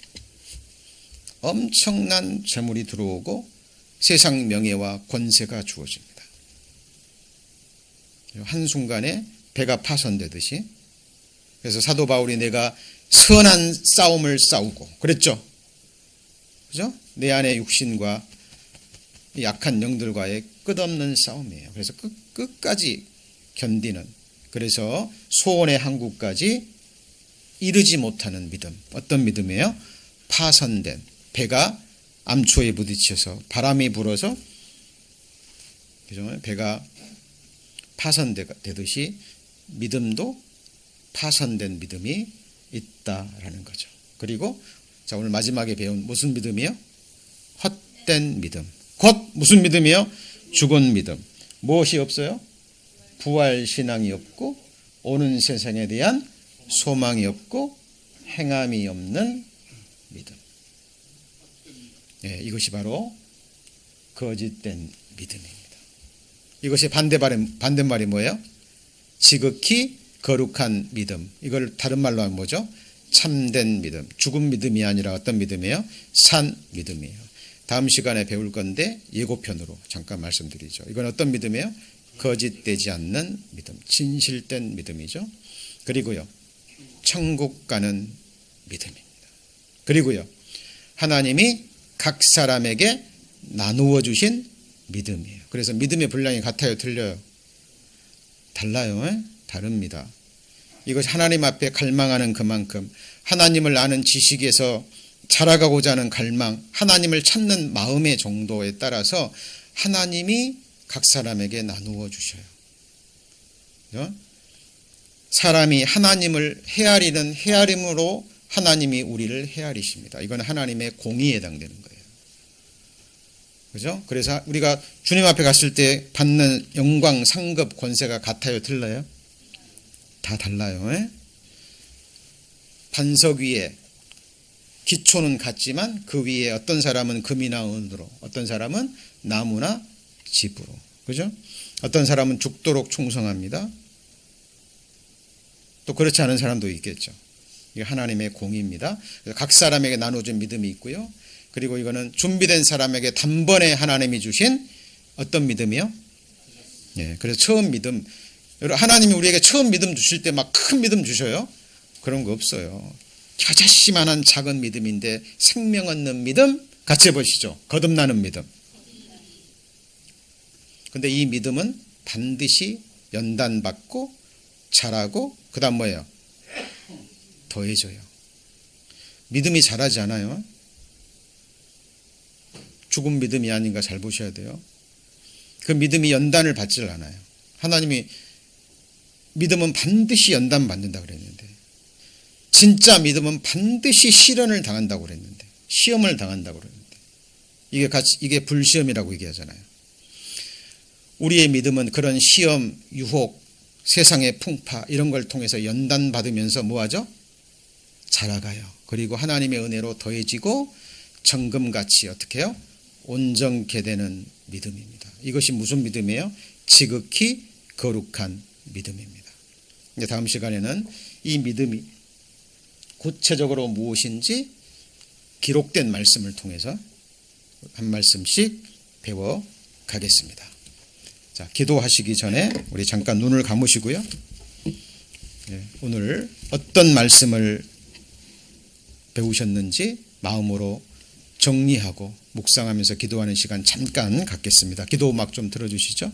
[SPEAKER 1] 엄청난 재물이 들어오고 세상 명예와 권세가 주어집니다. 한순간에 배가 파손되듯이. 그래서 사도 바울이 내가 선한 싸움을 싸우고 그랬죠. 그죠? 내 안의 육신과 약한 영들과의 끝없는 싸움이에요. 그래서 끝까지 견디는, 그래서 소원의 항구까지 이르지 못하는 믿음. 어떤 믿음이에요? 파손된, 배가 암초에 부딪혀서 바람이 불어서 배가 파손되듯이 믿음도 파손된 믿음이 있다라는 거죠. 그리고 자, 오늘 마지막에 배운 무슨 믿음이요? 헛된 믿음. 곧 무슨 믿음이요? 죽은 믿음. 무엇이 없어요? 부활 신앙이 없고 오는 세상에 대한 소망이 없고 행함이 없는 믿음. 네, 이것이 바로 거짓된 믿음입니다. 이것의 반대말이 뭐예요? 지극히 거룩한 믿음. 이걸 다른 말로 하면 뭐죠? 참된 믿음. 죽은 믿음이 아니라 어떤 믿음이에요? 산 믿음이에요. 다음 시간에 배울 건데 예고편으로 잠깐 말씀드리죠. 이건 어떤 믿음이에요? 거짓되지 않는 믿음, 진실된 믿음이죠. 그리고요, 천국 가는 믿음입니다. 그리고요, 하나님이 각 사람에게 나누어 주신 믿음이에요. 그래서 믿음의 분량이 같아요, 틀려요? 달라요. 다릅니다. 이것이 하나님 앞에 갈망하는 그만큼 하나님을 아는 지식에서 자라가고자 하는 갈망, 하나님을 찾는 마음의 정도에 따라서 하나님이 각 사람에게 나누어 주셔요. 사람이 하나님을 헤아리는 헤아림으로 하나님이 우리를 헤아리십니다. 이건 하나님의 공의에 해당되는 거예요. 그죠? 그래서 우리가 주님 앞에 갔을 때 받는 영광, 상급, 권세가 같아요, 틀려요? 다 달라요. 반석 위에 기초는 같지만 그 위에 어떤 사람은 금이나 은으로, 어떤 사람은 나무나 집으로, 그죠? 어떤 사람은 죽도록 충성합니다. 또 그렇지 않은 사람도 있겠죠. 이게 하나님의 공의입니다. 각 사람에게 나눠준 믿음이 있고요. 그리고 이거는 준비된 사람에게 단번에 하나님이 주신 어떤 믿음이요? 예, 그래서 처음 믿음. 하나님이 우리에게 처음 믿음 주실 때 막 큰 믿음 주셔요? 그런 거 없어요. 겨자씨만한 작은 믿음인데 생명 얻는 믿음 같이 해보시죠. 거듭나는 믿음. 근데 이 믿음은 반드시 연단받고 자라고 그 다음 뭐예요? 더해져요. 믿음이 자라지 않아요. 죽은 믿음이 아닌가 잘 보셔야 돼요. 그 믿음이 연단을 받질 않아요. 하나님이 믿음은 반드시 연단받는다 그랬는데, 진짜 믿음은 반드시 시련을 당한다고 그랬는데, 시험을 당한다고 그랬는데, 이게 불시험이라고 얘기하잖아요. 우리의 믿음은 그런 시험, 유혹, 세상의 풍파 이런 걸 통해서 연단받으면서 뭐하죠? 자라가요. 그리고 하나님의 은혜로 더해지고 정금같이 어떻게 해요? 온전케 되는 믿음입니다. 이것이 무슨 믿음이에요? 지극히 거룩한 믿음입니다. 이제 다음 시간에는 이 믿음이 구체적으로 무엇인지 기록된 말씀을 통해서 한 말씀씩 배워 가겠습니다. 자, 기도하시기 전에 우리 잠깐 눈을 감으시고요. 오늘 어떤 말씀을 배우셨는지 마음으로 정리하고 묵상하면서 기도하는 시간 잠깐 갖겠습니다. 기도 음악 좀 틀어주시죠.